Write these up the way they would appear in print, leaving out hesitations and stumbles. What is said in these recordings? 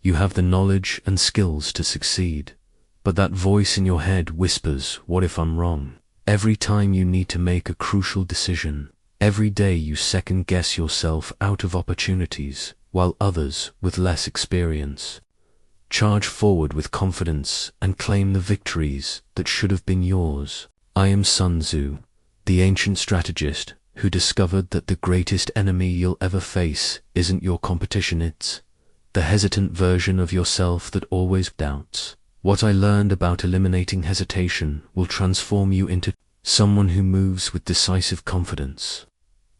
You have the knowledge and skills to succeed. But that voice in your head whispers, what if I'm wrong? Every time you need to make a crucial decision, every day you second-guess yourself out of opportunities, while others, with less experience, charge forward with confidence and claim the victories that should have been yours. I am Sun Tzu, the ancient strategist who discovered that the greatest enemy you'll ever face isn't your competition, it's the hesitant version of yourself that always doubts. What I learned about eliminating hesitation will transform you into someone who moves with decisive confidence,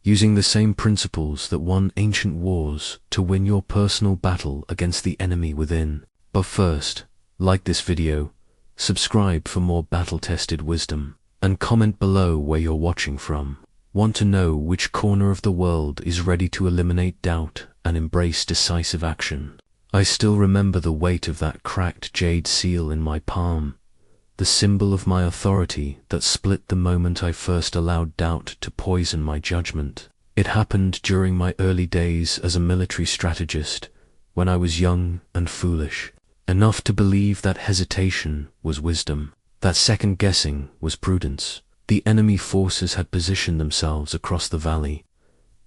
using the same principles that won ancient wars to win your personal battle against the enemy within. But first, like this video, subscribe for more battle-tested wisdom, and comment below where you're watching from. Want to know which corner of the world is ready to eliminate doubt and embrace decisive action? I still remember the weight of that cracked jade seal in my palm, the symbol of my authority that split the moment I first allowed doubt to poison my judgment. It happened during my early days as a military strategist, when I was young and foolish, enough to believe that hesitation was wisdom, that second-guessing was prudence. The enemy forces had positioned themselves across the valley,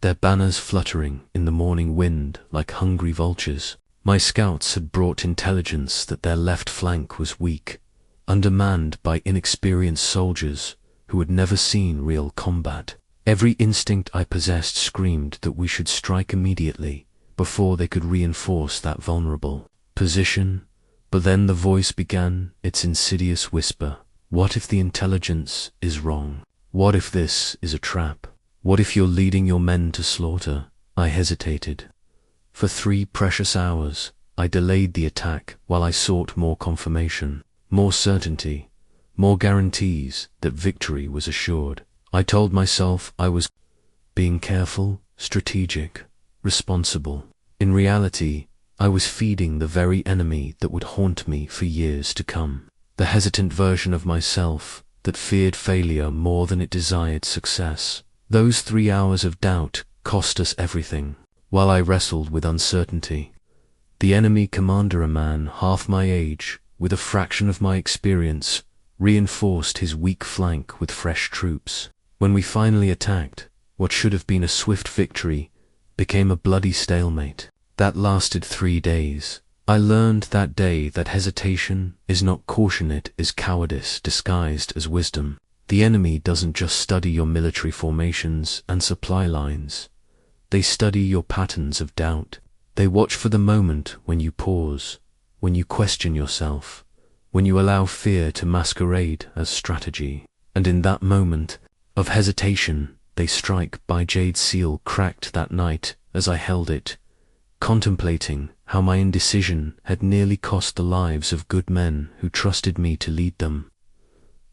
their banners fluttering in the morning wind like hungry vultures. My scouts had brought intelligence that their left flank was weak, undermanned by inexperienced soldiers who had never seen real combat. Every instinct I possessed screamed that we should strike immediately, before they could reinforce that vulnerable position. But then the voice began its insidious whisper. What if the intelligence is wrong? What if this is a trap? What if you're leading your men to slaughter? I hesitated. For 3 precious hours, I delayed the attack while I sought more confirmation, more certainty, more guarantees that victory was assured. I told myself I was being careful, strategic, responsible. In reality, I was feeding the very enemy that would haunt me for years to come. The hesitant version of myself that feared failure more than it desired success. Those 3 hours of doubt cost us everything. While I wrestled with uncertainty, the enemy commander, a man half my age, with a fraction of my experience, reinforced his weak flank with fresh troops. When we finally attacked, what should have been a swift victory became a bloody stalemate. That lasted 3 days. I learned that day that hesitation is not caution, it is cowardice disguised as wisdom. The enemy doesn't just study your military formations and supply lines. They study your patterns of doubt. They watch for the moment when you pause, when you question yourself, when you allow fear to masquerade as strategy. And in that moment of hesitation, they strike. My jade seal cracked that night as I held it, contemplating how my indecision had nearly cost the lives of good men who trusted me to lead them.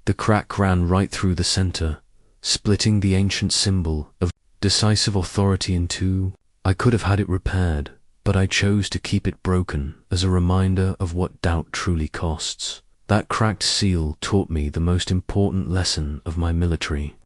The crack ran right through the center, splitting the ancient symbol of decisive authority in 2. I could have had it repaired, but I chose to keep it broken as a reminder of what doubt truly costs. That cracked seal taught me the most important lesson of my military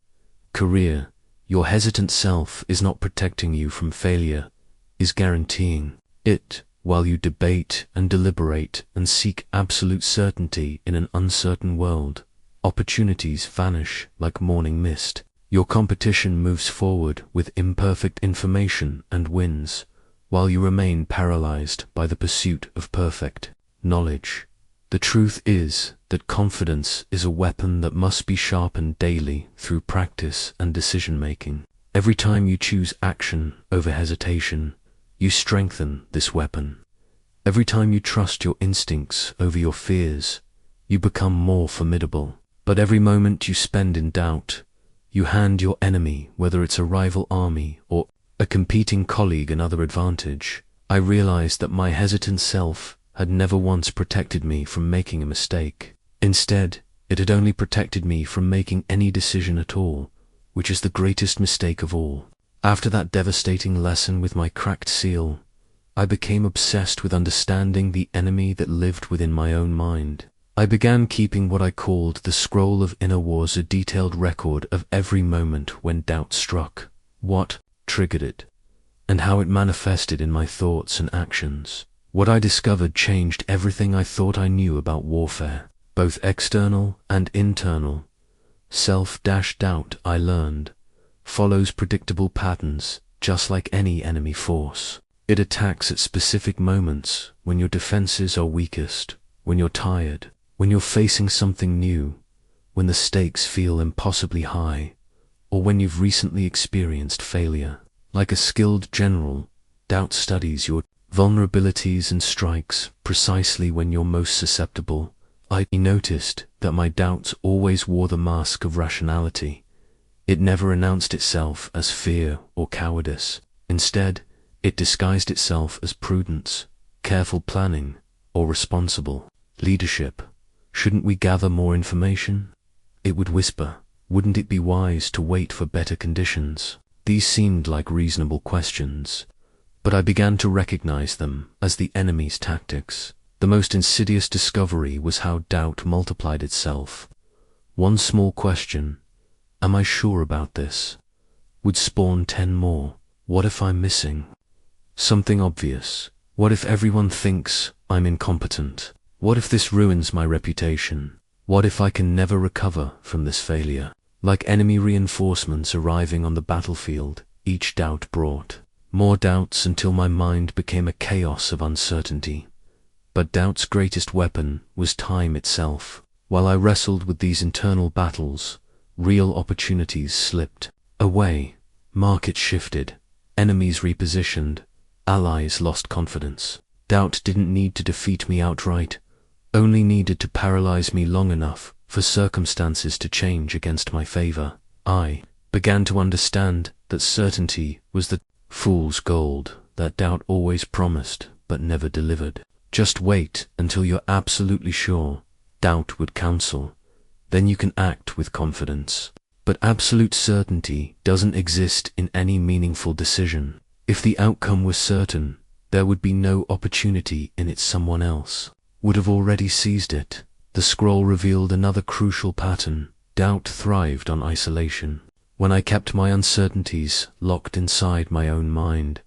career. Your hesitant self is not protecting you from failure, is guaranteeing it. While you debate and deliberate and seek absolute certainty in an uncertain world, opportunities vanish like morning mist. Your competition moves forward with imperfect information and wins, while you remain paralyzed by the pursuit of perfect knowledge. The truth is that confidence is a weapon that must be sharpened daily through practice and decision-making. Every time you choose action over hesitation, you strengthen this weapon. Every time you trust your instincts over your fears, you become more formidable. But every moment you spend in doubt, you hand your enemy, whether it's a rival army or a competing colleague, another advantage. I realized that my hesitant self had never once protected me from making a mistake. Instead, it had only protected me from making any decision at all, which is the greatest mistake of all. After that devastating lesson with my cracked seal, I became obsessed with understanding the enemy that lived within my own mind. I began keeping what I called the Scroll of Inner Wars, a detailed record of every moment when doubt struck, what triggered it, and how it manifested in my thoughts and actions. What I discovered changed everything I thought I knew about warfare, both external and internal. Self-doubt, I learned, follows predictable patterns, just like any enemy force. It attacks at specific moments, when your defenses are weakest, when you're tired, when you're facing something new, when the stakes feel impossibly high, or when you've recently experienced failure. Like a skilled general, doubt studies your vulnerabilities and strikes precisely when you're most susceptible. I noticed that my doubts always wore the mask of rationality. It never announced itself as fear or cowardice. Instead, it disguised itself as prudence, careful planning, or responsible leadership. Shouldn't we gather more information? It would whisper. Wouldn't it be wise to wait for better conditions? These seemed like reasonable questions, but I began to recognize them as the enemy's tactics. The most insidious discovery was how doubt multiplied itself. One small question, am I sure about this, would spawn 10 more. What if I'm missing something obvious? What if everyone thinks I'm incompetent? What if this ruins my reputation? What if I can never recover from this failure? Like enemy reinforcements arriving on the battlefield, each doubt brought more doubts until my mind became a chaos of uncertainty. But doubt's greatest weapon was time itself. While I wrestled with these internal battles, real opportunities slipped away. Markets shifted, enemies repositioned, allies lost confidence. Doubt didn't need to defeat me outright, only needed to paralyze me long enough for circumstances to change against my favor. I began to understand that certainty was the fool's gold that doubt always promised but never delivered. Just wait until you're absolutely sure, doubt would counsel. Then you can act with confidence. But absolute certainty doesn't exist in any meaningful decision. If the outcome was certain, there would be no opportunity in it. Someone else would have already seized it. The scroll revealed another crucial pattern. Doubt thrived on isolation. When I kept my uncertainties locked inside my own mind,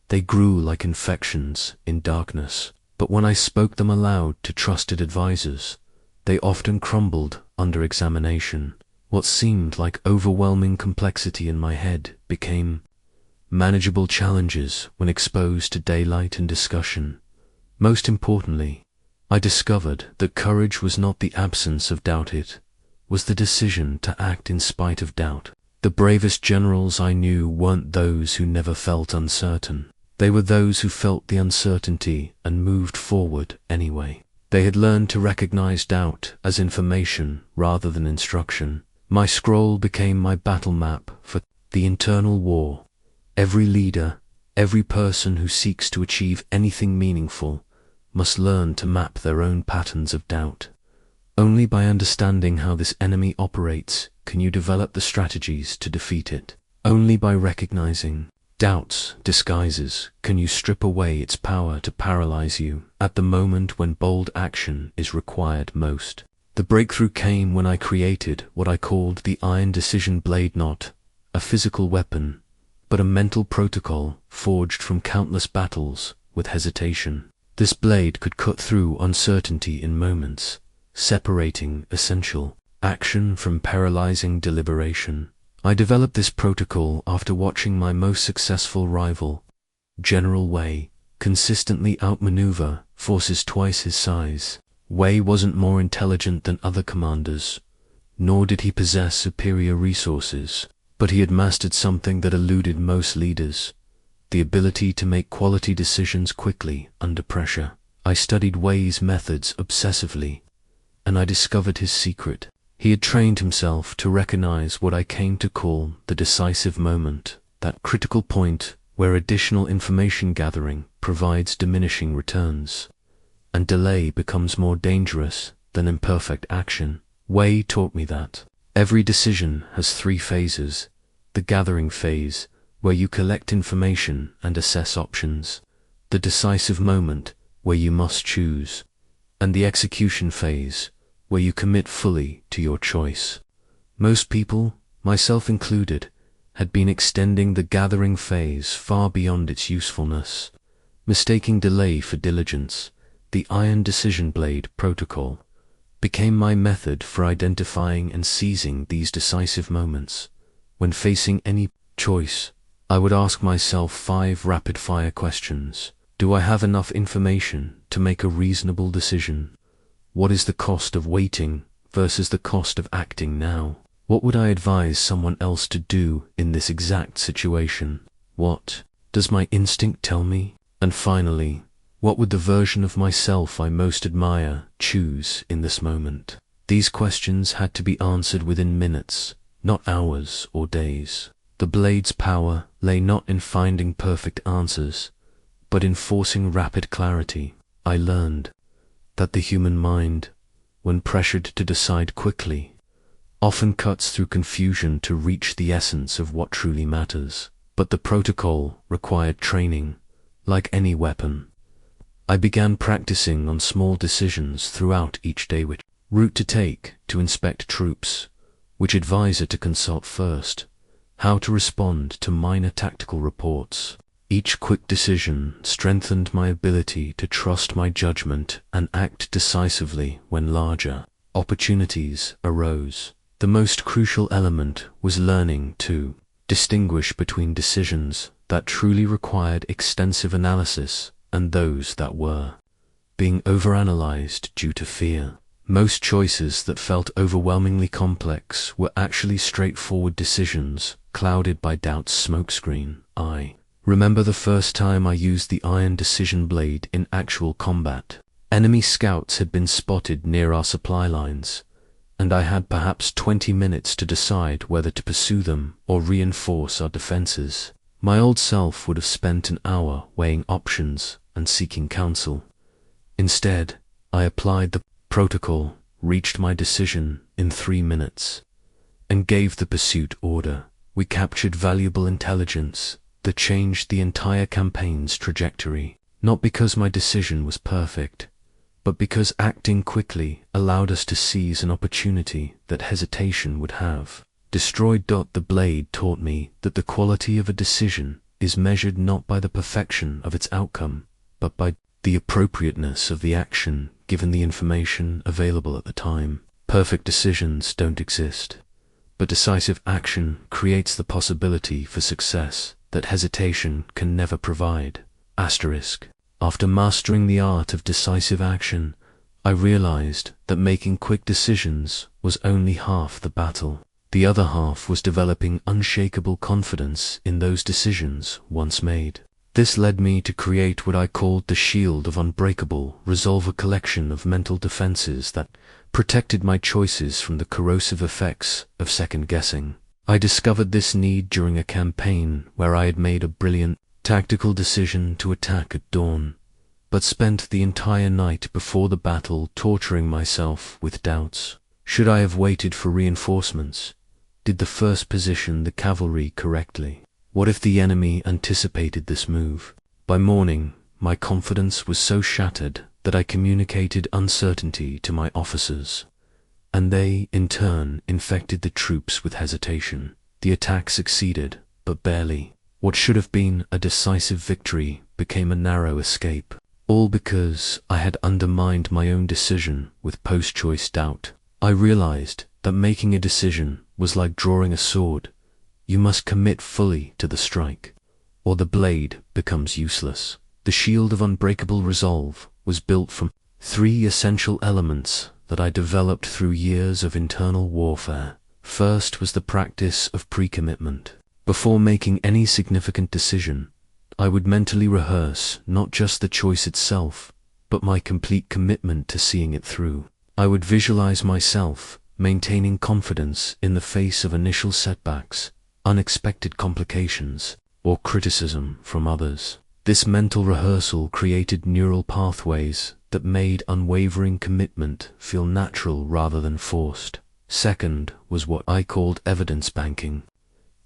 they grew like infections in darkness. But when I spoke them aloud to trusted advisors, they often crumbled under examination. What seemed like overwhelming complexity in my head became manageable challenges when exposed to daylight and discussion. Most importantly, I discovered that courage was not the absence of doubt, it was the decision to act in spite of doubt. The bravest generals I knew weren't those who never felt uncertain. They were those who felt the uncertainty and moved forward anyway. They had learned to recognize doubt as information rather than instruction. My scroll became my battle map for the internal war. Every leader, every person who seeks to achieve anything meaningful, must learn to map their own patterns of doubt. Only by understanding how this enemy operates can you develop the strategies to defeat it. Only by recognizing doubt's disguises can you strip away its power to paralyze you at the moment when bold action is required most. The breakthrough came when I created what I called the Iron Decision Blade, not a physical weapon, but a mental protocol forged from countless battles with hesitation. This blade could cut through uncertainty in moments, separating essential action from paralyzing deliberation. I developed this protocol after watching my most successful rival, General Wei, consistently outmaneuver forces twice his size. Wei wasn't more intelligent than other commanders, nor did he possess superior resources, but he had mastered something that eluded most leaders: the ability to make quality decisions quickly under pressure. I studied Wei's methods obsessively, and I discovered his secret. He had trained himself to recognize what I came to call the decisive moment, that critical point where additional information gathering provides diminishing returns, and delay becomes more dangerous than imperfect action. Wei taught me that every decision has 3 phases: the gathering phase, where you collect information and assess options; the decisive moment, where you must choose; and the execution phase, where you commit fully to your choice. Most people, myself included, had been extending the gathering phase far beyond its usefulness. Mistaking delay for diligence, the iron decision blade protocol became my method for identifying and seizing these decisive moments. When facing any choice, I would ask myself 5 rapid-fire questions. Do I have enough information to make a reasonable decision? What is the cost of waiting versus the cost of acting now? What would I advise someone else to do in this exact situation? What does my instinct tell me? And finally, what would the version of myself I most admire choose in this moment? These questions had to be answered within minutes, not hours or days. The blade's power lay not in finding perfect answers, but in forcing rapid clarity. I learned that the human mind, when pressured to decide quickly, often cuts through confusion to reach the essence of what truly matters. But the protocol required training, like any weapon. I began practicing on small decisions throughout each day: which route to take to inspect troops, which advisor to consult first, how to respond to minor tactical reports. Each quick decision strengthened my ability to trust my judgment and act decisively when larger opportunities arose. The most crucial element was learning to distinguish between decisions that truly required extensive analysis and those that were being overanalyzed due to fear. Most choices that felt overwhelmingly complex were actually straightforward decisions clouded by doubt's smokescreen. I remember the first time I used the iron decision blade in actual combat. Enemy scouts had been spotted near our supply lines, and I had perhaps 20 minutes to decide whether to pursue them or reinforce our defenses. My old self would have spent an hour weighing options and seeking counsel. Instead, I applied the protocol, reached my decision in 3 minutes, and gave the pursuit order. We captured valuable intelligence that changed the entire campaign's trajectory, not because my decision was perfect, but because acting quickly allowed us to seize an opportunity that hesitation would have destroyed. The blade taught me that the quality of a decision is measured not by the perfection of its outcome, but by the appropriateness of the action given the information available at the time. Perfect decisions don't exist, but decisive action creates the possibility for success that hesitation can never provide. After mastering the art of decisive action, I realized that making quick decisions was only half the battle. The other half was developing unshakable confidence in those decisions once made. This led me to create what I called the Shield of Unbreakable Resolve, a collection of mental defenses that protected my choices from the corrosive effects of second-guessing. I discovered this need during a campaign where I had made a brilliant tactical decision to attack at dawn, but spent the entire night before the battle torturing myself with doubts. Should I have waited for reinforcements? Did the first position the cavalry correctly? What if the enemy anticipated this move? By morning, my confidence was so shattered that I communicated uncertainty to my officers, and they, in turn, infected the troops with hesitation. The attack succeeded, but barely. What should have been a decisive victory became a narrow escape, all because I had undermined my own decision with post-choice doubt. I realized that making a decision was like drawing a sword. You must commit fully to the strike, or the blade becomes useless. The Shield of Unbreakable Resolve was built from 3 essential elements that I developed through years of internal warfare. First was the practice of pre-commitment. Before making any significant decision, I would mentally rehearse not just the choice itself, but my complete commitment to seeing it through. I would visualize myself maintaining confidence in the face of initial setbacks, unexpected complications, or criticism from others. This mental rehearsal created neural pathways that made unwavering commitment feel natural rather than forced. Second was what I called evidence banking.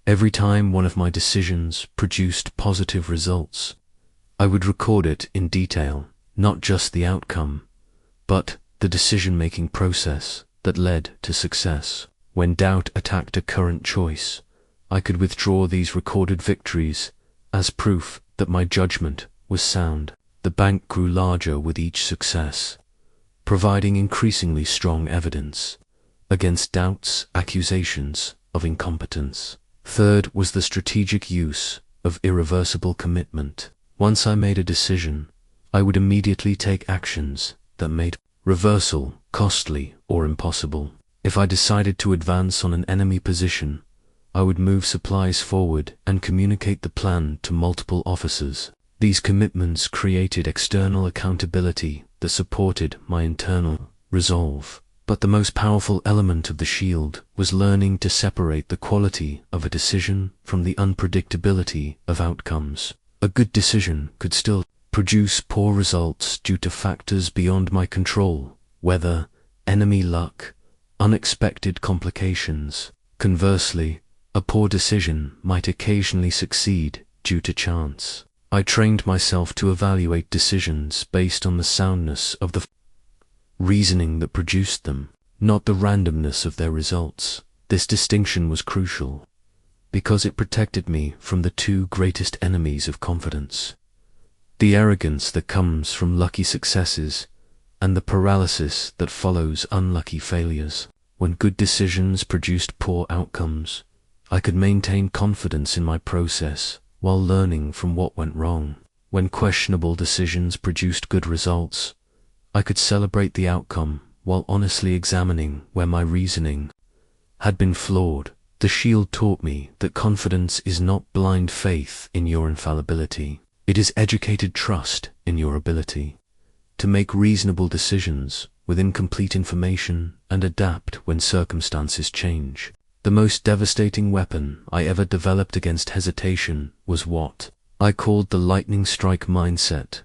Every time one of my decisions produced positive results, I would record it in detail, not just the outcome, but the decision-making process that led to success. When doubt attacked a current choice, I could withdraw these recorded victories as proof that my judgment was sound. The bank grew larger with each success, providing increasingly strong evidence against doubts, accusations of incompetence. Third was the strategic use of irreversible commitment. Once I made a decision, I would immediately take actions that made reversal costly or impossible. If I decided to advance on an enemy position, I would move supplies forward and communicate the plan to multiple officers. These commitments created external accountability that supported my internal resolve. But the most powerful element of the shield was learning to separate the quality of a decision from the unpredictability of outcomes. A good decision could still produce poor results due to factors beyond my control, weather, enemy luck, unexpected complications. Conversely, a poor decision might occasionally succeed due to chance. I trained myself to evaluate decisions based on the soundness of the reasoning that produced them, not the randomness of their results. This distinction was crucial, because it protected me from the two greatest enemies of confidence: the arrogance that comes from lucky successes and the paralysis that follows unlucky failures. When good decisions produced poor outcomes, I could maintain confidence in my process while learning from what went wrong. When questionable decisions produced good results, I could celebrate the outcome while honestly examining where my reasoning had been flawed. The shield taught me that confidence is not blind faith in your infallibility. It is educated trust in your ability to make reasonable decisions with incomplete information and adapt when circumstances change. The most devastating weapon I ever developed against hesitation was what I called the lightning strike mindset,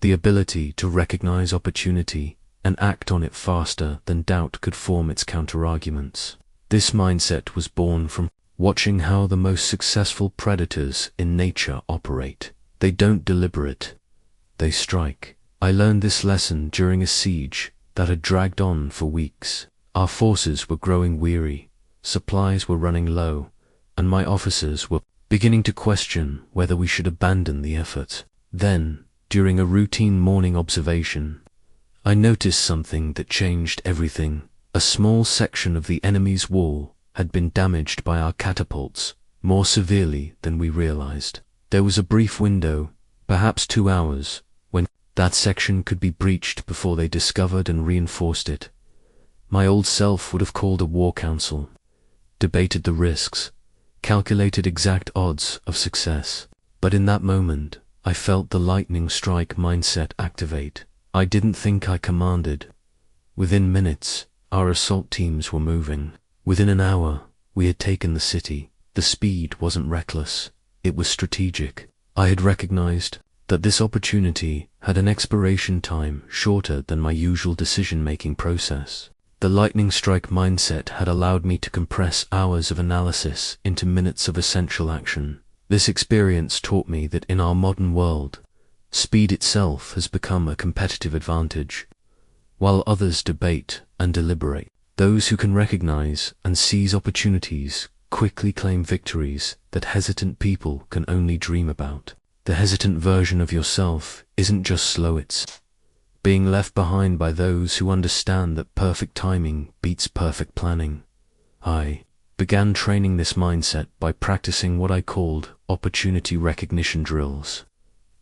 the ability to recognize opportunity and act on it faster than doubt could form its counterarguments. This mindset was born from watching how the most successful predators in nature operate. They don't deliberate, they strike. I learned this lesson during a siege that had dragged on for weeks. Our forces were growing weary, supplies were running low, and my officers were beginning to question whether we should abandon the effort. Then, during a routine morning observation, I noticed something that changed everything. A small section of the enemy's wall had been damaged by our catapults more severely than we realized. There was a brief window, perhaps 2 hours, when that section could be breached before they discovered and reinforced it. My old self would have called a war council, debated the risks, calculated exact odds of success. But in that moment, I felt the lightning strike mindset activate. I didn't think I commanded. Within minutes, our assault teams were moving. Within an hour, we had taken the city. The speed wasn't reckless, it was strategic. I had recognized that this opportunity had an expiration time shorter than my usual decision-making process. The lightning strike mindset had allowed me to compress hours of analysis into minutes of essential action. This experience taught me that in our modern world, speed itself has become a competitive advantage. While others debate and deliberate, those who can recognize and seize opportunities quickly claim victories that hesitant people can only dream about. The hesitant version of yourself isn't just slow, it's being left behind by those who understand that perfect timing beats perfect planning. I began training this mindset by practicing what I called opportunity recognition drills.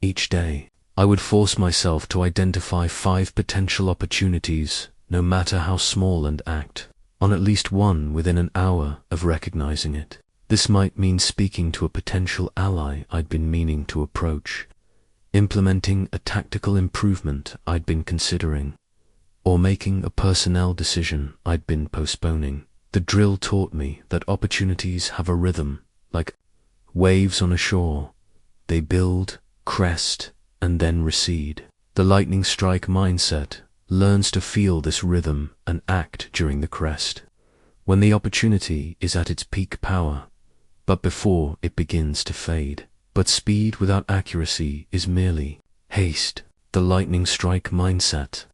Each day, I would force myself to identify 5 potential opportunities, no matter how small, and act on at least one within an hour of recognizing it. This might mean speaking to a potential ally I'd been meaning to approach, implementing a tactical improvement I'd been considering, or making a personnel decision I'd been postponing. The drill taught me that opportunities have a rhythm, like waves on a shore. They build, crest, and then recede. The lightning strike mindset learns to feel this rhythm and act during the crest, when the opportunity is at its peak power, but before it begins to fade. But speed without accuracy is merely haste. The lightning strike mindset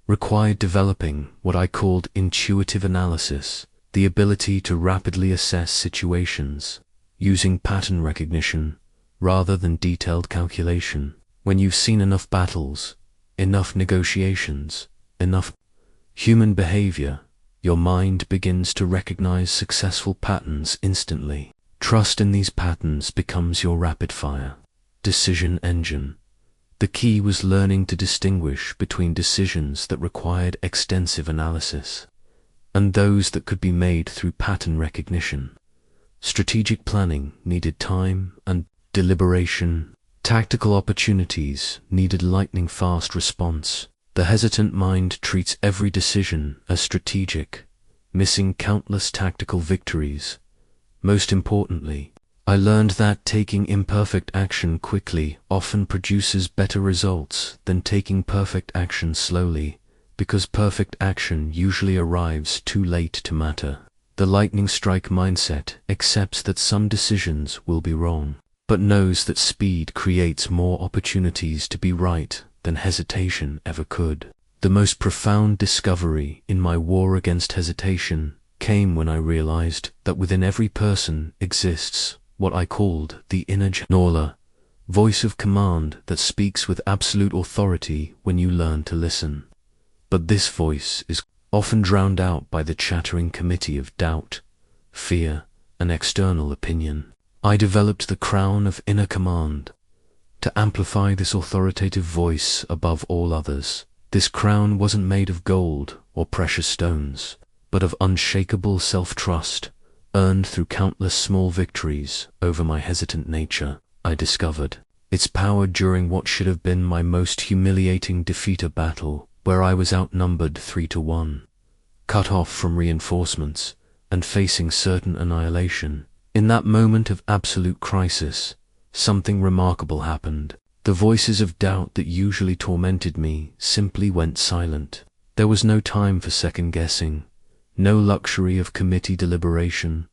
required developing what I called intuitive analysis, the ability to rapidly assess situations using pattern recognition rather than detailed calculation. When you've seen enough battles, enough negotiations, enough human behavior, your mind begins to recognize successful patterns instantly. Trust in these patterns becomes your rapid-fire decision engine. The key was learning to distinguish between decisions that required extensive analysis and those that could be made through pattern recognition. Strategic planning needed time and deliberation. Tactical opportunities needed lightning-fast response. The hesitant mind treats every decision as strategic, missing countless tactical victories. Most importantly, I learned that taking imperfect action quickly often produces better results than taking perfect action slowly, because perfect action usually arrives too late to matter. The lightning strike mindset accepts that some decisions will be wrong, but knows that speed creates more opportunities to be right than hesitation ever could. The most profound discovery in my war against hesitation came when I realized that within every person exists what I called the inner Norla, voice of command that speaks with absolute authority when you learn to listen. But this voice is often drowned out by the chattering committee of doubt, fear, and external opinion. I developed the crown of inner command to amplify this authoritative voice above all others. This crown wasn't made of gold or precious stones, but of unshakable self-trust, earned through countless small victories over my hesitant nature. I discovered its power during what should have been my most humiliating defeat, a battle where I was outnumbered 3-1, cut off from reinforcements, and facing certain annihilation. In that moment of absolute crisis, something remarkable happened. The voices of doubt that usually tormented me simply went silent. There was no time for second-guessing, no luxury of committee deliberation,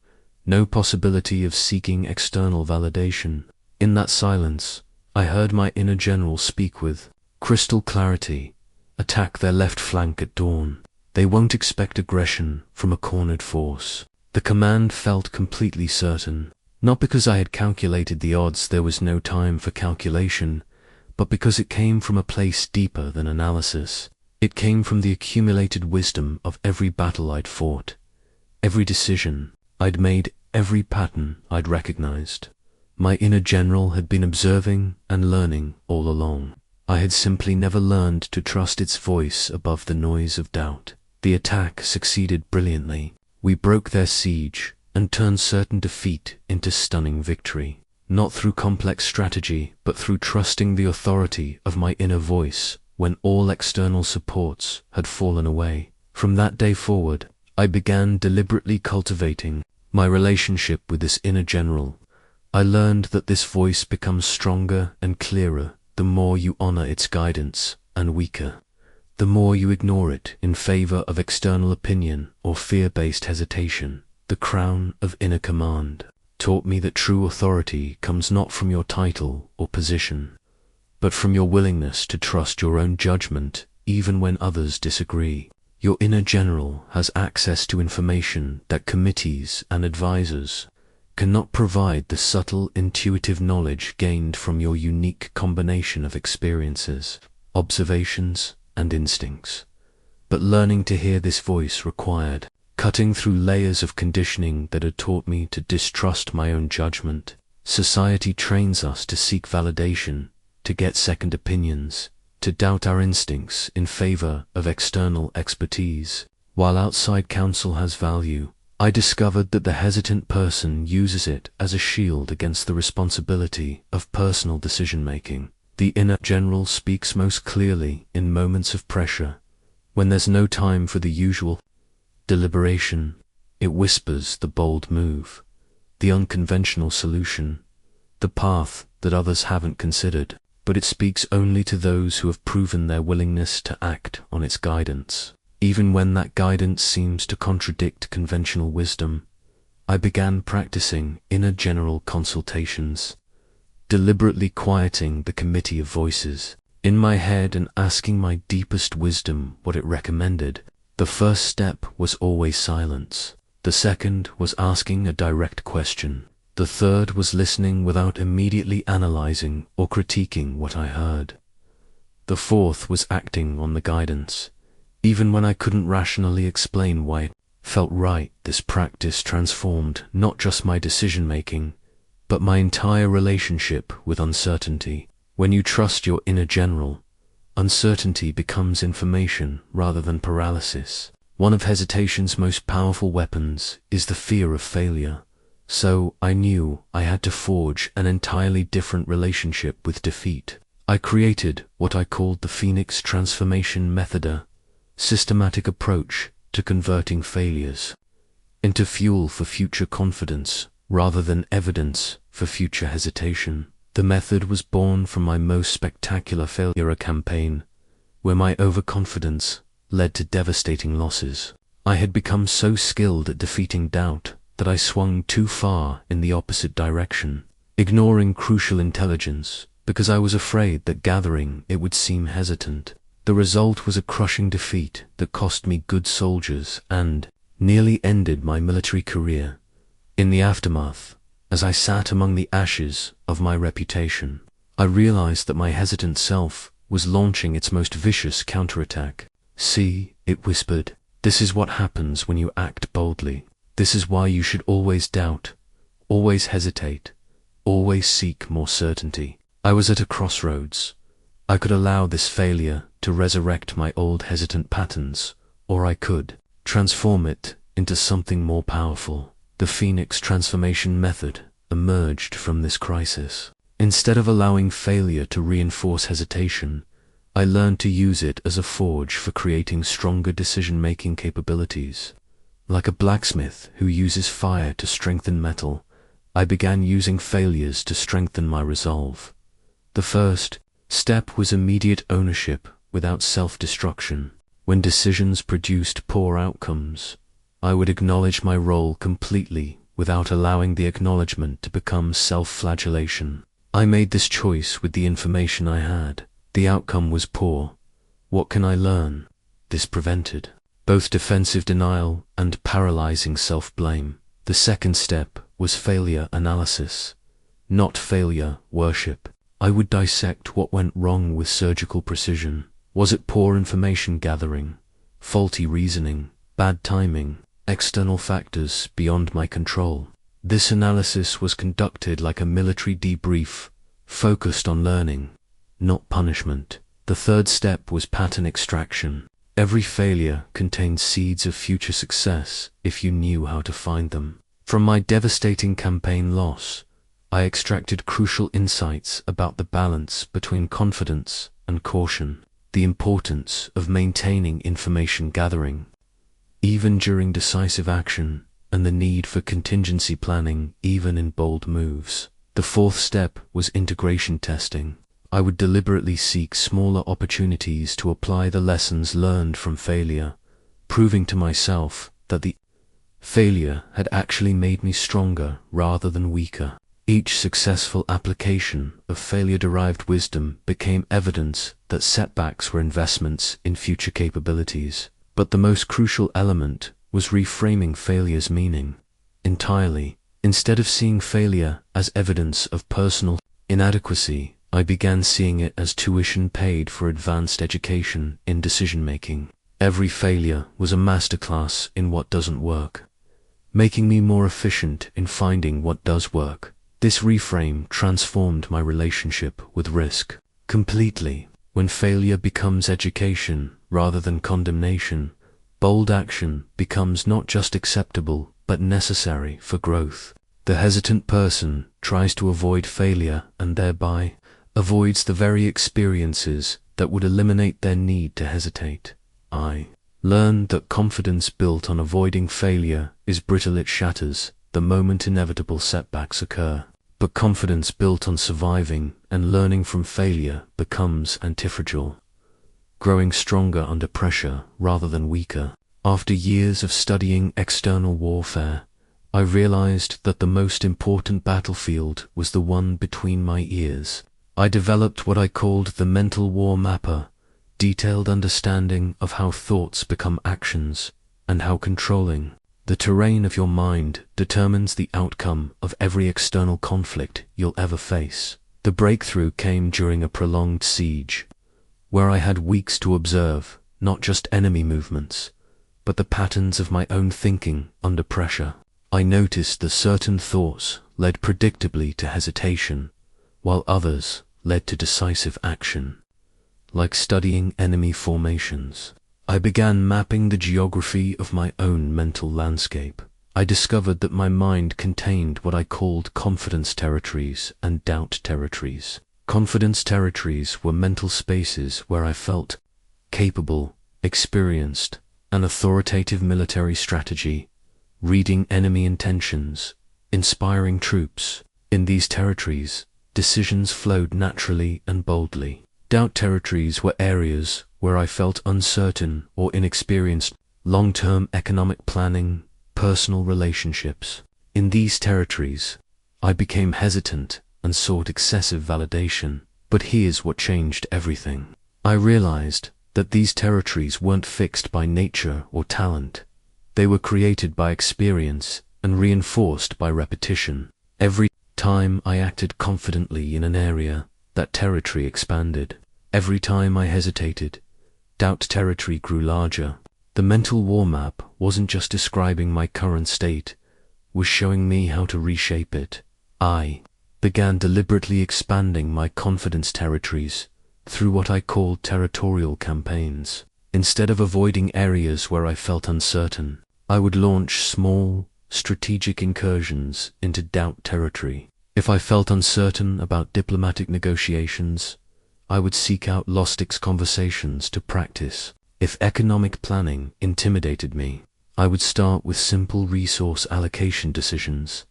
no possibility of seeking external validation. In that silence, I heard my inner general speak with crystal clarity. Attack their left flank at dawn. They won't expect aggression from a cornered force. The command felt completely certain, not because I had calculated the odds. There was no time for calculation, but because it came from a place deeper than analysis. It came from the accumulated wisdom of every battle I'd fought, every decision I'd made, every pattern I'd recognized. My inner general had been observing and learning all along. I had simply never learned to trust its voice above the noise of doubt. The attack succeeded brilliantly. We broke their siege and turned certain defeat into stunning victory, not through complex strategy, but through trusting the authority of my inner voice when all external supports had fallen away. From that day forward, I began deliberately cultivating my relationship with this inner general. I learned that this voice becomes stronger and clearer the more you honor its guidance, and weaker the more you ignore it in favor of external opinion or fear-based hesitation. The crown of inner command taught me that true authority comes not from your title or position, but from your willingness to trust your own judgment even when others disagree. Your inner general has access to information that committees and advisors cannot provide, the subtle, intuitive knowledge gained from your unique combination of experiences, observations, and instincts. But learning to hear this voice required cutting through layers of conditioning that had taught me to distrust my own judgment. Society trains us to seek validation, to get second opinions, to doubt our instincts in favor of external expertise. While outside counsel has value, I discovered that the hesitant person uses it as a shield against the responsibility of personal decision-making. The inner general speaks most clearly in moments of pressure, when there's no time for the usual deliberation. It whispers the bold move, the unconventional solution, the path that others haven't considered, but it speaks only to those who have proven their willingness to act on its guidance. Even when that guidance seems to contradict conventional wisdom, I began practicing inner general consultations, deliberately quieting the committee of voices in my head and asking my deepest wisdom what it recommended. The first step was always silence. The second was asking a direct question. The third was listening without immediately analyzing or critiquing what I heard. The fourth was acting on the guidance, even when I couldn't rationally explain why it felt right. This practice transformed not just my decision-making, but my entire relationship with uncertainty. When you trust your inner general, uncertainty becomes information rather than paralysis. One of hesitation's most powerful weapons is the fear of failure. So I knew I had to forge an entirely different relationship with defeat. I created what I called the Phoenix Transformation Method, a systematic approach to converting failures into fuel for future confidence rather than evidence for future hesitation. The method was born from my most spectacular failure campaign, where my overconfidence led to devastating losses. I had become so skilled at defeating doubt that I swung too far in the opposite direction, ignoring crucial intelligence because I was afraid that gathering it would seem hesitant. The result was a crushing defeat that cost me good soldiers and nearly ended my military career. In the aftermath, as I sat among the ashes of my reputation, I realized that my hesitant self was launching its most vicious counterattack. "See," it whispered, "this is what happens when you act boldly. This is why you should always doubt, always hesitate, always seek more certainty." I was at a crossroads. I could allow this failure to resurrect my old hesitant patterns, or I could transform it into something more powerful. The Phoenix Transformation Method emerged from this crisis. Instead of allowing failure to reinforce hesitation, I learned to use it as a forge for creating stronger decision-making capabilities. Like a blacksmith who uses fire to strengthen metal, I began using failures to strengthen my resolve. The first step was immediate ownership without self-destruction. When decisions produced poor outcomes, I would acknowledge my role completely without allowing the acknowledgement to become self-flagellation. I made this choice with the information I had. The outcome was poor. What can I learn? This prevented both defensive denial and paralyzing self-blame. The second step was failure analysis, not failure worship. I would dissect what went wrong with surgical precision. Was it poor information gathering, faulty reasoning, bad timing, external factors beyond my control? This analysis was conducted like a military debrief, focused on learning, not punishment. The third step was pattern extraction. Every failure contained seeds of future success if you knew how to find them. From my devastating campaign loss, I extracted crucial insights about the balance between confidence and caution, the importance of maintaining information gathering, even during decisive action, and the need for contingency planning even in bold moves. The fourth step was integration testing. I would deliberately seek smaller opportunities to apply the lessons learned from failure, proving to myself that the failure had actually made me stronger rather than weaker. Each successful application of failure-derived wisdom became evidence that setbacks were investments in future capabilities. But the most crucial element was reframing failure's meaning entirely. Instead of seeing failure as evidence of personal inadequacy, I began seeing it as tuition paid for advanced education in decision-making. Every failure was a masterclass in what doesn't work, making me more efficient in finding what does work. This reframe transformed my relationship with risk completely. When failure becomes education rather than condemnation, bold action becomes not just acceptable but necessary for growth. The hesitant person tries to avoid failure and thereby avoids the very experiences that would eliminate their need to hesitate. I learned that confidence built on avoiding failure is brittle. It shatters the moment inevitable setbacks occur. But confidence built on surviving and learning from failure becomes antifragile, growing stronger under pressure rather than weaker. After years of studying external warfare, I realized that the most important battlefield was the one between my ears. I developed what I called the mental war mapper, detailed understanding of how thoughts become actions and how controlling The terrain of your mind determines the outcome of every external conflict you'll ever face. The breakthrough came during a prolonged siege, where I had weeks to observe not just enemy movements, but the patterns of my own thinking under pressure. I noticed that certain thoughts led predictably to hesitation, while others led to decisive action, like studying enemy formations. I began mapping the geography of my own mental landscape. I discovered that my mind contained what I called confidence territories and doubt territories. Confidence territories were mental spaces where I felt capable, experienced, an authoritative military strategy, reading enemy intentions, inspiring troops. In these territories, decisions flowed naturally and boldly. Doubt territories were areas where I felt uncertain or inexperienced, long-term economic planning, personal relationships. In these territories, I became hesitant and sought excessive validation. But here's what changed everything. I realized that these territories weren't fixed by nature or talent. They were created by experience and reinforced by repetition. Every time I acted confidently in an area, that territory expanded. Every time I hesitated, doubt territory grew larger. The mental war map wasn't just describing my current state, it was showing me how to reshape it. I began deliberately expanding my confidence territories through what I called territorial campaigns. Instead of avoiding areas where I felt uncertain, I would launch small, strategic incursions into doubt territory. If I felt uncertain about diplomatic negotiations, I would seek out logistics conversations to practice. If economic planning intimidated me, I would start with simple resource allocation decisions.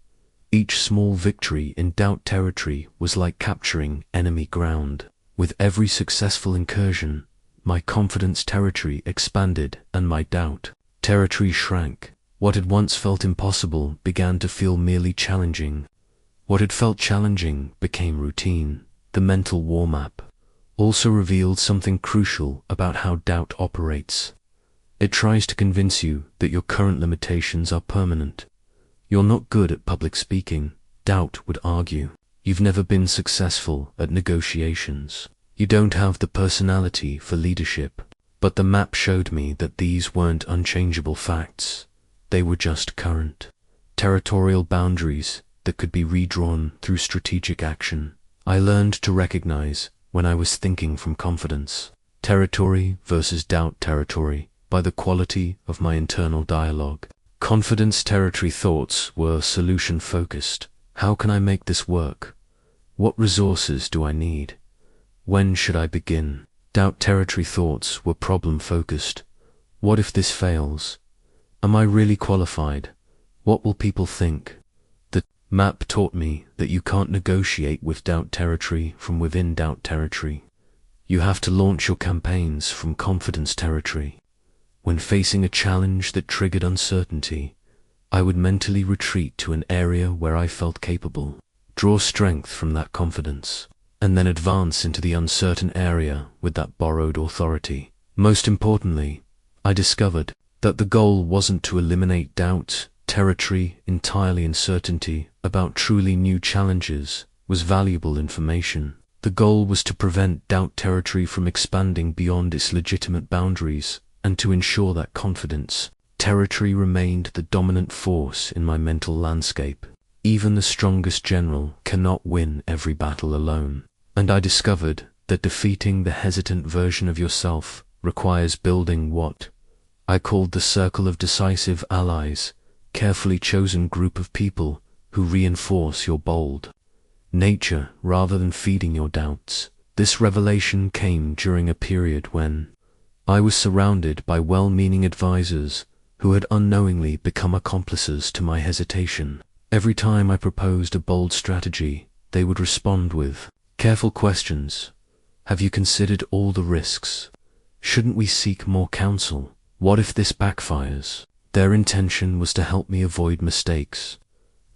Each small victory in doubt territory was like capturing enemy ground. With every successful incursion, my confidence territory expanded and my doubt territory shrank. What had once felt impossible began to feel merely challenging. What had felt challenging became routine. The mental war map also revealed something crucial about how doubt operates. It tries to convince you that your current limitations are permanent. You're not good at public speaking, doubt would argue. You've never been successful at negotiations. You don't have the personality for leadership. But the map showed me that these weren't unchangeable facts. They were just current, territorial boundaries that could be redrawn through strategic action. I learned to recognize when I was thinking from confidence, territory versus doubt territory, by the quality of my internal dialogue. Confidence territory thoughts were solution-focused. How can I make this work? What resources do I need? When should I begin? Doubt territory thoughts were problem-focused. What if this fails? Am I really qualified? What will people think? The map taught me that you can't negotiate with doubt territory from within doubt territory. You have to launch your campaigns from confidence territory. When facing a challenge that triggered uncertainty, I would mentally retreat to an area where I felt capable, draw strength from that confidence, and then advance into the uncertain area with that borrowed authority. Most importantly, I discovered that the goal wasn't to eliminate doubt territory entirely. Uncertainty about truly new challenges was valuable information. The goal was to prevent doubt territory from expanding beyond its legitimate boundaries and to ensure that confidence territory remained the dominant force in my mental landscape. Even the strongest general cannot win every battle alone. And I discovered that defeating the hesitant version of yourself requires building what I called the circle of decisive allies, carefully chosen group of people who reinforce your bold nature rather than feeding your doubts. This revelation came during a period when I was surrounded by well-meaning advisors who had unknowingly become accomplices to my hesitation. Every time I proposed a bold strategy, they would respond with careful questions. Have you considered all the risks? Shouldn't we seek more counsel? What if this backfires? Their intention was to help me avoid mistakes,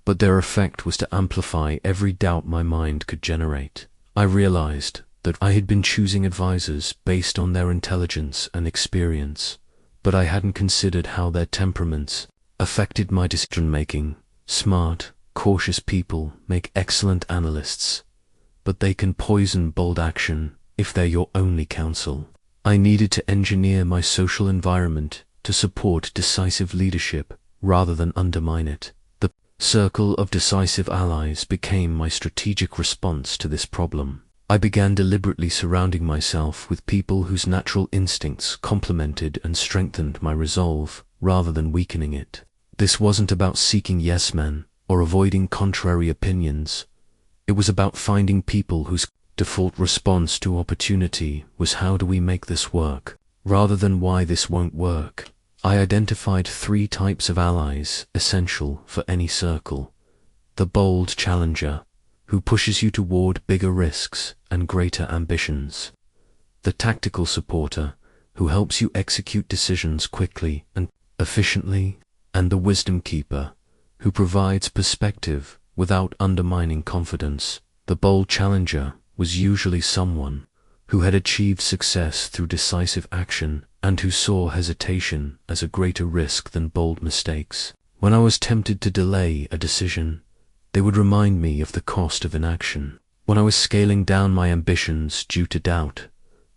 but their effect was to amplify every doubt my mind could generate. I realized that I had been choosing advisors based on their intelligence and experience, but I hadn't considered how their temperaments affected my decision-making. Smart, cautious people make excellent analysts, but they can poison bold action if they're your only counsel. I needed to engineer my social environment to support decisive leadership rather than undermine it. The circle of decisive allies became my strategic response to this problem. I began deliberately surrounding myself with people whose natural instincts complemented and strengthened my resolve rather than weakening it. This wasn't about seeking yes men or avoiding contrary opinions. It was about finding people whose default response to opportunity was how do we make this work, rather than why this won't work. I identified 3 types of allies essential for any circle. The bold challenger, who pushes you toward bigger risks and greater ambitions. The tactical supporter, who helps you execute decisions quickly and efficiently. And the wisdom keeper, who provides perspective without undermining confidence. The bold challenger was usually someone who had achieved success through decisive action and who saw hesitation as a greater risk than bold mistakes. When I was tempted to delay a decision, they would remind me of the cost of inaction. When I was scaling down my ambitions due to doubt,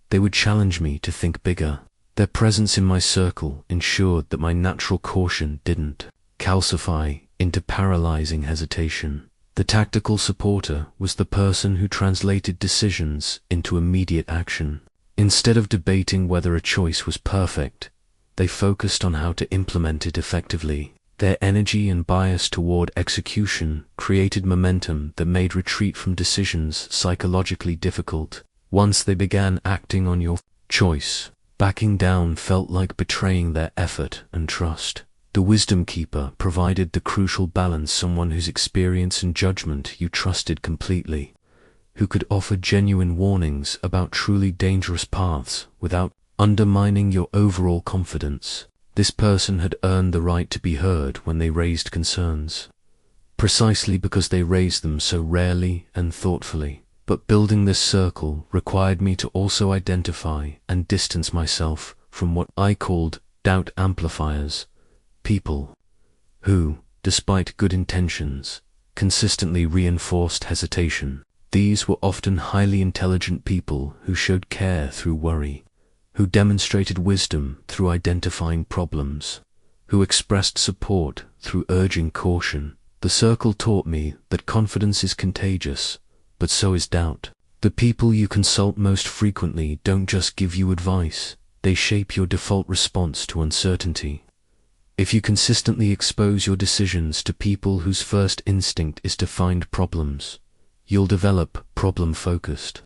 they would challenge me to think bigger. Their presence in my circle ensured that my natural caution didn't calcify into paralyzing hesitation. The tactical supporter was the person who translated decisions into immediate action. Instead of debating whether a choice was perfect, they focused on how to implement it effectively. Their energy and bias toward execution created momentum that made retreat from decisions psychologically difficult. Once they began acting on your choice, backing down felt like betraying their effort and trust. The wisdom keeper provided the crucial balance, someone whose experience and judgment you trusted completely, who could offer genuine warnings about truly dangerous paths without undermining your overall confidence. This person had earned the right to be heard when they raised concerns, precisely because they raised them so rarely and thoughtfully. But building this circle required me to also identify and distance myself from what I called doubt amplifiers, people who, despite good intentions, consistently reinforced hesitation. These were often highly intelligent people who showed care through worry, who demonstrated wisdom through identifying problems, who expressed support through urging caution. The circle taught me that confidence is contagious, but so is doubt. The people you consult most frequently don't just give you advice, they shape your default response to uncertainty. If you consistently expose your decisions to people whose first instinct is to find problems, you'll develop problem-focused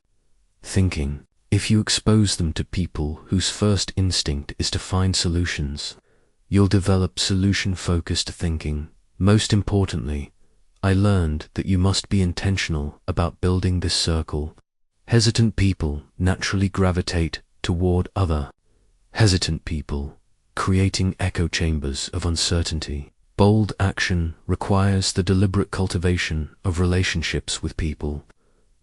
thinking. If you expose them to people whose first instinct is to find solutions, you'll develop solution-focused thinking. Most importantly, I learned that you must be intentional about building this circle. Hesitant people naturally gravitate toward other hesitant people, creating echo chambers of uncertainty. Bold action requires the deliberate cultivation of relationships with people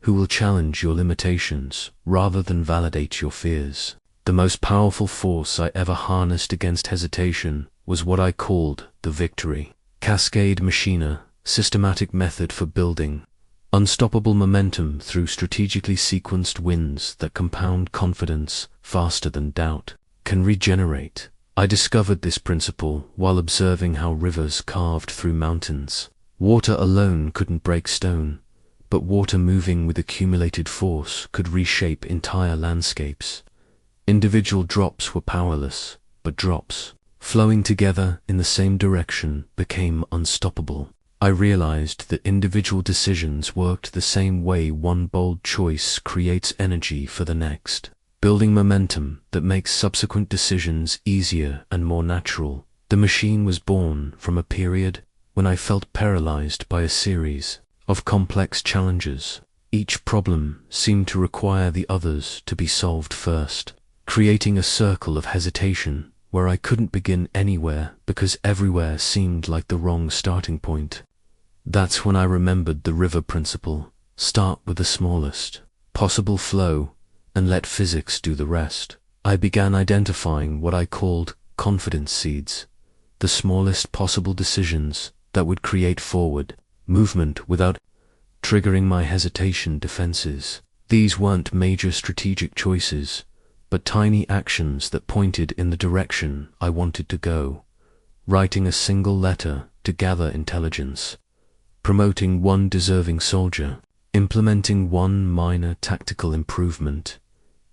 who will challenge your limitations rather than validate your fears. The most powerful force I ever harnessed against hesitation was what I called the victory. Cascade Machina, systematic method for building unstoppable momentum through strategically sequenced wins that compound confidence faster than doubt can regenerate. I discovered this principle while observing how rivers carved through mountains. Water alone couldn't break stone, but water moving with accumulated force could reshape entire landscapes. Individual drops were powerless, but drops flowing together in the same direction became unstoppable. I realized that individual decisions worked the same way. One bold choice creates energy for the next, building momentum that makes subsequent decisions easier and more natural. The machine was born from a period when I felt paralyzed by a series of complex challenges. Each problem seemed to require the others to be solved first, creating a circle of hesitation where I couldn't begin anywhere because everywhere seemed like the wrong starting point. That's when I remembered the river principle. Start with the smallest possible flow and let physics do the rest. I began identifying what I called confidence seeds, the smallest possible decisions that would create forward movement without triggering my hesitation defenses. These weren't major strategic choices, but tiny actions that pointed in the direction I wanted to go. Writing a single letter to gather intelligence, promoting one deserving soldier, implementing one minor tactical improvement.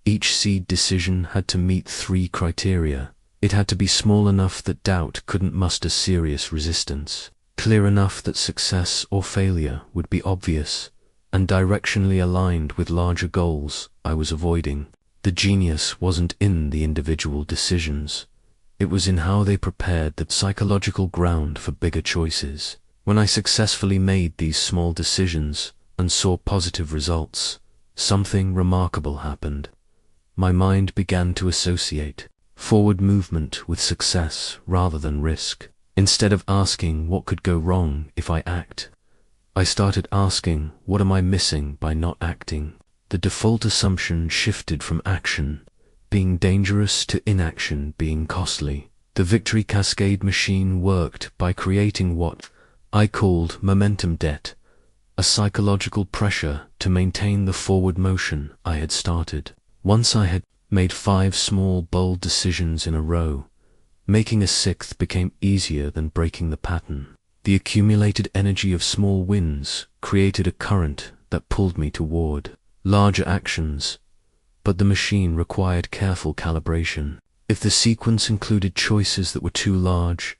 Each seed decision had to meet 3 criteria. It had to be small enough that doubt couldn't muster serious resistance, clear enough that success or failure would be obvious, and directionally aligned with larger goals I was avoiding. The genius wasn't in the individual decisions. It was in how they prepared the psychological ground for bigger choices. When I successfully made these small decisions and saw positive results, something remarkable happened. My mind began to associate forward movement with success rather than risk. Instead of asking what could go wrong if I act, I started asking, what am I missing by not acting? The default assumption shifted from action being dangerous to inaction being costly. The victory cascade machine worked by creating what I called momentum debt, a psychological pressure to maintain the forward motion I had started. Once I had made 5 small, bold decisions in a row, making a 6th became easier than breaking the pattern. The accumulated energy of small wins created a current that pulled me toward larger actions, but the machine required careful calibration. If the sequence included choices that were too large,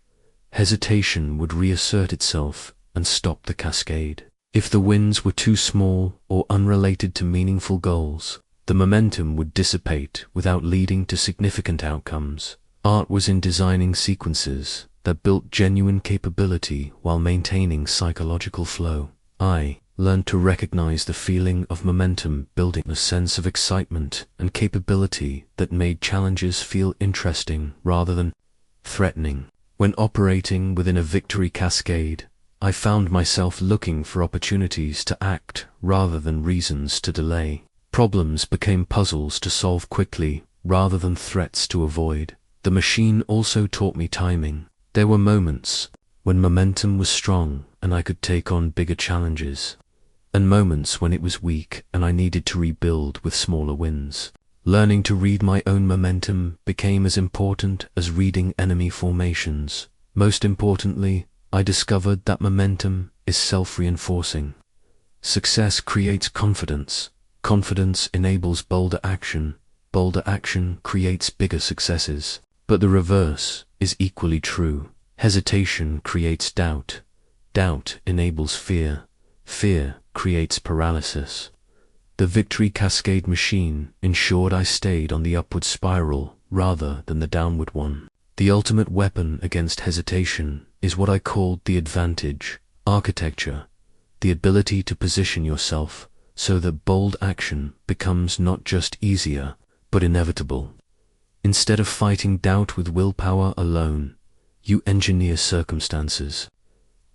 hesitation would reassert itself and stop the cascade. If the wins were too small or unrelated to meaningful goals, the momentum would dissipate without leading to significant outcomes. Art was in designing sequences that built genuine capability while maintaining psychological flow. I learned to recognize the feeling of momentum building, a sense of excitement and capability that made challenges feel interesting rather than threatening. When operating within a victory cascade, I found myself looking for opportunities to act rather than reasons to delay. Problems became puzzles to solve quickly rather than threats to avoid. The machine also taught me timing. There were moments when momentum was strong and I could take on bigger challenges, and moments when it was weak and I needed to rebuild with smaller wins. Learning to read my own momentum became as important as reading enemy formations. Most importantly, I discovered that momentum is self-reinforcing. Success creates confidence. Confidence enables bolder action. Bolder action creates bigger successes. But the reverse is equally true. Hesitation creates doubt. Doubt enables fear. Fear creates paralysis. The victory cascade machine ensured I stayed on the upward spiral rather than the downward one. The ultimate weapon against hesitation is what I called the advantage architecture, the ability to position yourself so that bold action becomes not just easier, but inevitable. Instead of fighting doubt with willpower alone, you engineer circumstances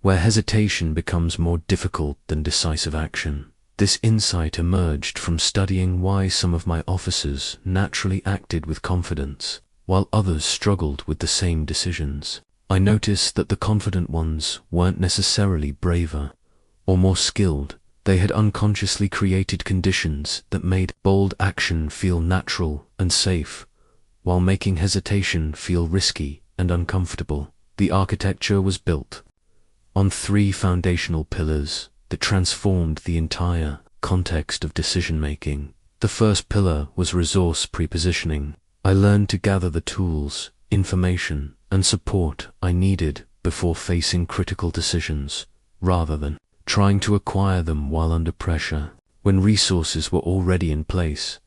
where hesitation becomes more difficult than decisive action. This insight emerged from studying why some of my officers naturally acted with confidence, while others struggled with the same decisions. I noticed that the confident ones weren't necessarily braver or more skilled. They had unconsciously created conditions that made bold action feel natural and safe, while making hesitation feel risky and uncomfortable. The architecture was built on 3 foundational pillars that transformed the entire context of decision-making. The first pillar was resource prepositioning. I learned to gather the tools, information, and support I needed before facing critical decisions, rather than trying to acquire them while under pressure. When resources were already in place,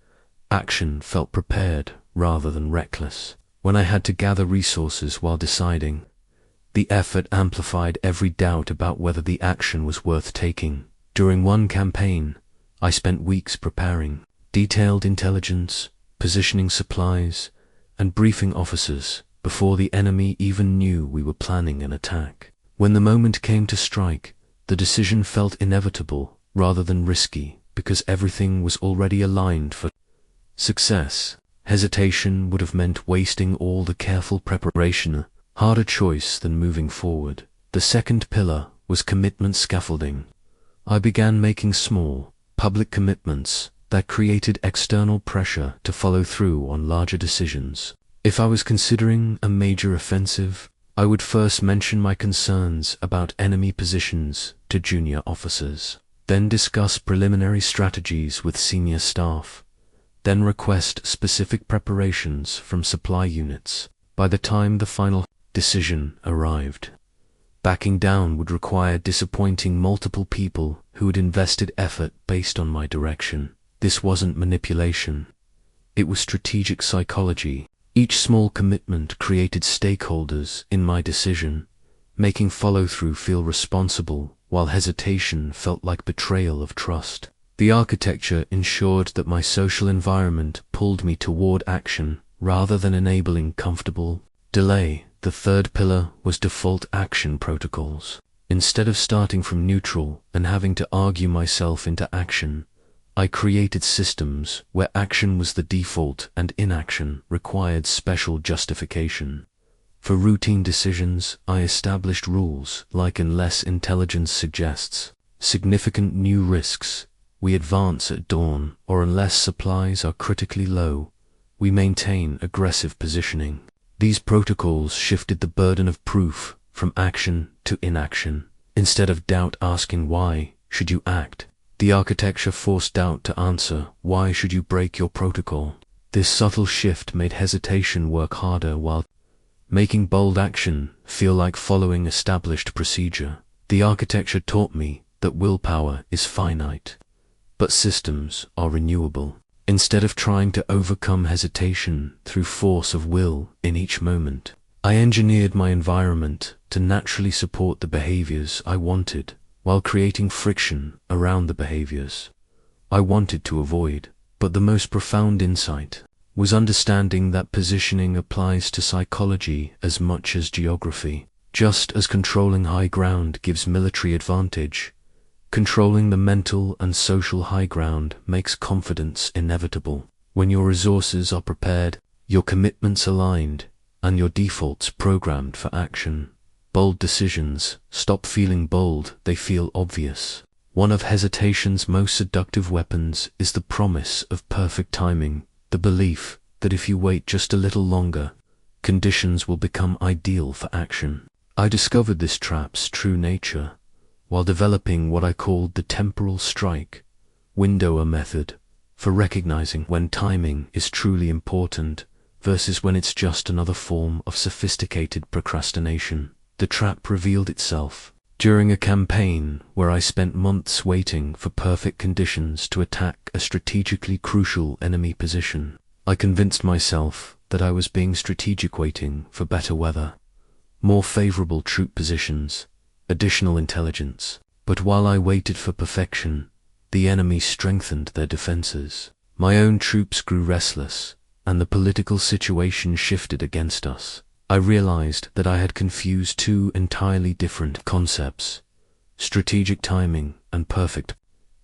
action felt prepared rather than reckless. When I had to gather resources while deciding, the effort amplified every doubt about whether the action was worth taking. During one campaign, I spent weeks preparing detailed intelligence, positioning supplies, and briefing officers before the enemy even knew we were planning an attack. When the moment came to strike, the decision felt inevitable rather than risky because everything was already aligned for success. Hesitation would have meant wasting all the careful preparation, harder choice than moving forward. The second pillar was commitment scaffolding. I began making small, public commitments that created external pressure to follow through on larger decisions. If I was considering a major offensive, I would first mention my concerns about enemy positions to junior officers, then discuss preliminary strategies with senior staff, then request specific preparations from supply units. By the time the final decision arrived, backing down would require disappointing multiple people who had invested effort based on my direction. This wasn't manipulation. It was strategic psychology. Each small commitment created stakeholders in my decision, making follow-through feel responsible, while hesitation felt like betrayal of trust. The architecture ensured that my social environment pulled me toward action rather than enabling comfortable delay. The third pillar was default action protocols. Instead of starting from neutral and having to argue myself into action, I created systems where action was the default and inaction required special justification. For routine decisions, I established rules like unless intelligence suggests significant new risks, we advance at dawn, or unless supplies are critically low, we maintain aggressive positioning. These protocols shifted the burden of proof from action to inaction. Instead of doubt asking why should you act, the architecture forced doubt to answer, why should you break your protocol? This subtle shift made hesitation work harder while making bold action feel like following established procedure. The architecture taught me that willpower is finite, but systems are renewable. Instead of trying to overcome hesitation through force of will in each moment, I engineered my environment to naturally support the behaviors I wanted, while creating friction around the behaviors I wanted to avoid. But the most profound insight was understanding that positioning applies to psychology as much as geography. Just as controlling high ground gives military advantage, controlling the mental and social high ground makes confidence inevitable. When your resources are prepared, your commitments aligned, and your defaults programmed for action, bold decisions stop feeling bold, they feel obvious. One of hesitation's most seductive weapons is the promise of perfect timing, the belief that if you wait just a little longer, conditions will become ideal for action. I discovered this trap's true nature while developing what I called the temporal strike window, a method for recognizing when timing is truly important versus when it's just another form of sophisticated procrastination. The trap revealed itself during a campaign where I spent months waiting for perfect conditions to attack a strategically crucial enemy position. I convinced myself that I was being strategic, waiting for better weather, more favorable troop positions, additional intelligence. But while I waited for perfection, the enemy strengthened their defenses. My own troops grew restless, and the political situation shifted against us. I realized that I had confused two entirely different concepts: strategic timing and perfect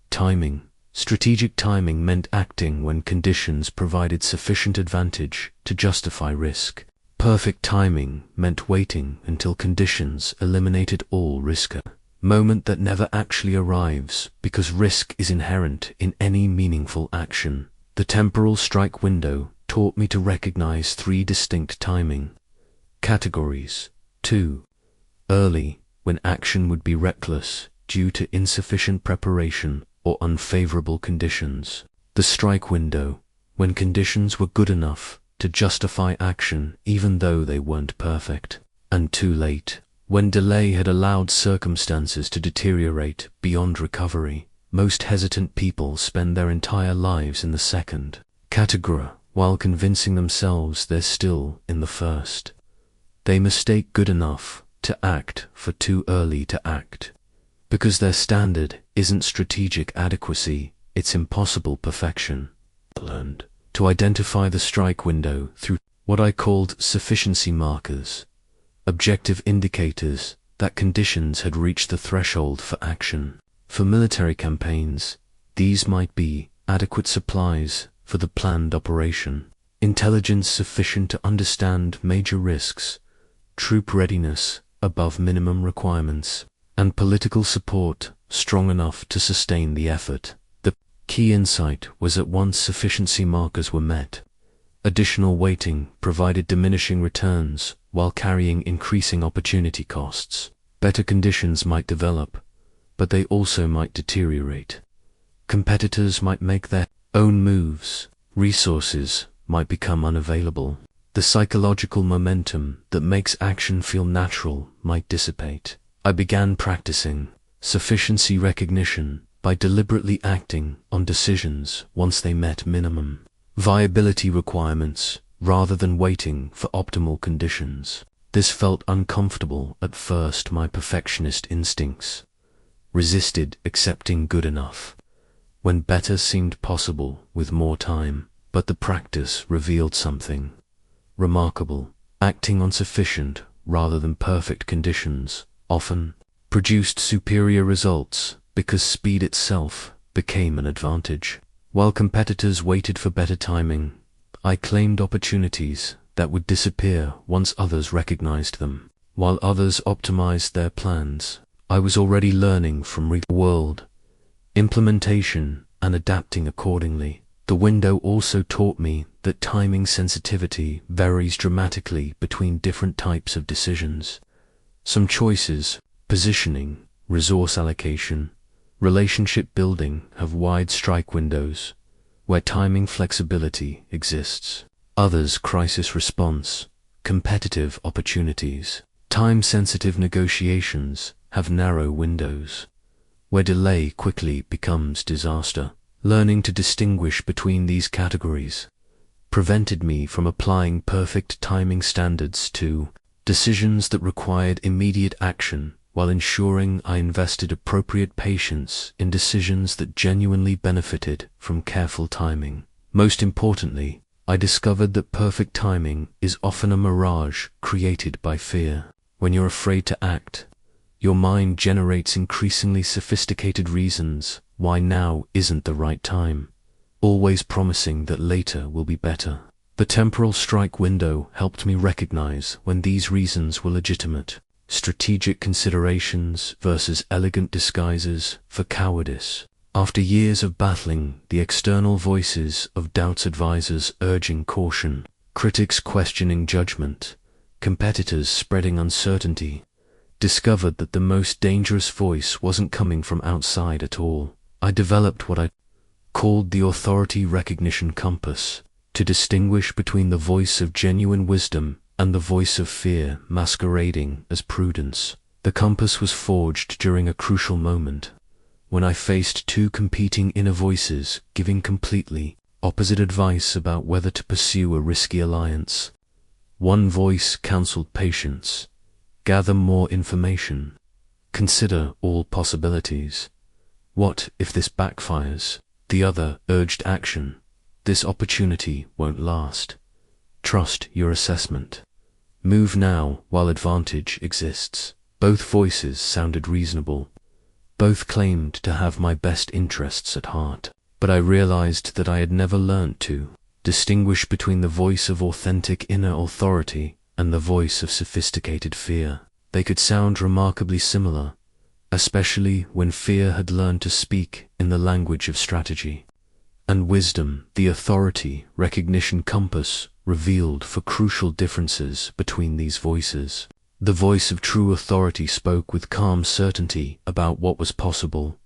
timing. Strategic timing meant acting when conditions provided sufficient advantage to justify risk. Perfect timing meant waiting until conditions eliminated all risk, a moment that never actually arrives because risk is inherent in any meaningful action. The temporal strike window taught me to recognize three distinct timing categories. 2. Early, when action would be reckless due to insufficient preparation or unfavorable conditions. The strike window, when conditions were good enough to justify action even though they weren't perfect. And too late, when delay had allowed circumstances to deteriorate beyond recovery. Most hesitant people spend their entire lives in the second category while convincing themselves they're still in the first. They mistake good enough to act for too early to act. Because their standard isn't strategic adequacy, it's impossible perfection. I learned to identify the strike window through what I called sufficiency markers, objective indicators that conditions had reached the threshold for action. For military campaigns, these might be adequate supplies for the planned operation, intelligence sufficient to understand major risks, troop readiness above minimum requirements, and political support strong enough to sustain the effort. The key insight was that once sufficiency markers were met, additional waiting provided diminishing returns while carrying increasing opportunity costs. Better conditions might develop, but they also might deteriorate. Competitors might make their own moves, resources might become unavailable. The psychological momentum that makes action feel natural might dissipate. I began practicing sufficiency recognition by deliberately acting on decisions once they met minimum viability requirements rather than waiting for optimal conditions. This felt uncomfortable at first. My perfectionist instincts resisted accepting good enough when better seemed possible with more time. But the practice revealed something remarkable. Acting on sufficient rather than perfect conditions often produced superior results because speed itself became an advantage. While competitors waited for better timing, I claimed opportunities that would disappear once others recognized them. While others optimized their plans, I was already learning from real-world implementation and adapting accordingly. The window also taught me that timing sensitivity varies dramatically between different types of decisions. Some choices, positioning, resource allocation, relationship building, have wide strike windows where timing flexibility exists. Others, crisis response, competitive opportunities, time-sensitive negotiations, have narrow windows where delay quickly becomes disaster. Learning to distinguish between these categories prevented me from applying perfect timing standards to decisions that required immediate action while ensuring I invested appropriate patience in decisions that genuinely benefited from careful timing. Most importantly, I discovered that perfect timing is often a mirage created by fear. When you're afraid to act, your mind generates increasingly sophisticated reasons why now isn't the right time, always promising that later will be better. The temporal strike window helped me recognize when these reasons were legitimate. Strategic considerations versus elegant disguises for cowardice. After years of battling the external voices of doubt's advisors urging caution, critics questioning judgment, competitors spreading uncertainty, discovered that the most dangerous voice wasn't coming from outside at all. I developed what I called the authority recognition compass to distinguish between the voice of genuine wisdom and the voice of fear masquerading as prudence. The compass was forged during a crucial moment when I faced two competing inner voices giving completely opposite advice about whether to pursue a risky alliance. One voice counseled patience, gather more information, consider all possibilities. What if this backfires? The other urged action. This opportunity won't last. Trust your assessment. Move now while advantage exists. Both voices sounded reasonable. Both claimed to have my best interests at heart. But I realized that I had never learned to distinguish between the voice of authentic inner authority and the voice of sophisticated fear. They could sound remarkably similar, especially when fear had learned to speak in the language of strategy and wisdom. The authority recognition compass revealed for crucial differences between these voices. The voice of true authority spoke with calm certainty about what was possible,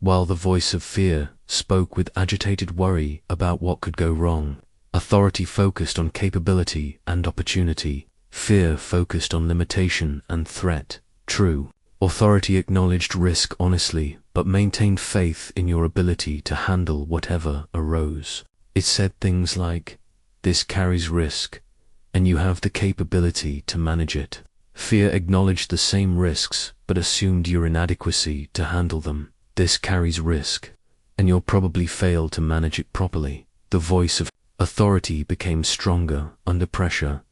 while the voice of fear spoke with agitated worry about what could go wrong. Authority focused on capability and opportunity. Fear focused on limitation and threat. True authority acknowledged risk honestly, but maintained faith in your ability to handle whatever arose. It said things like, "This carries risk, and you have the capability to manage it." Fear acknowledged the same risks, but assumed your inadequacy to handle them. "This carries risk, and you'll probably fail to manage it properly." The voice of authority became stronger under pressure,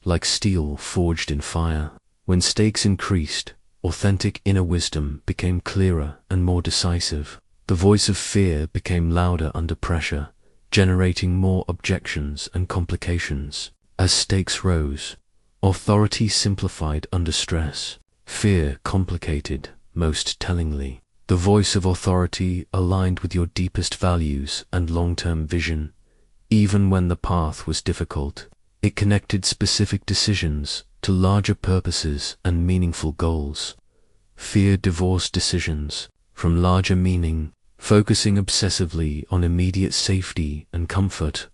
like steel forged in fire. When stakes increased, authentic inner wisdom became clearer and more decisive. The voice of fear became louder under pressure, generating more objections and complications. As stakes rose, Authority simplified under stress. Fear complicated, most tellingly. The voice of authority aligned with your deepest values and long-term vision, even when the path was difficult. It connected specific decisions to larger purposes and meaningful goals. Fear divorced decisions from larger meaning, focusing obsessively on immediate safety and comfort,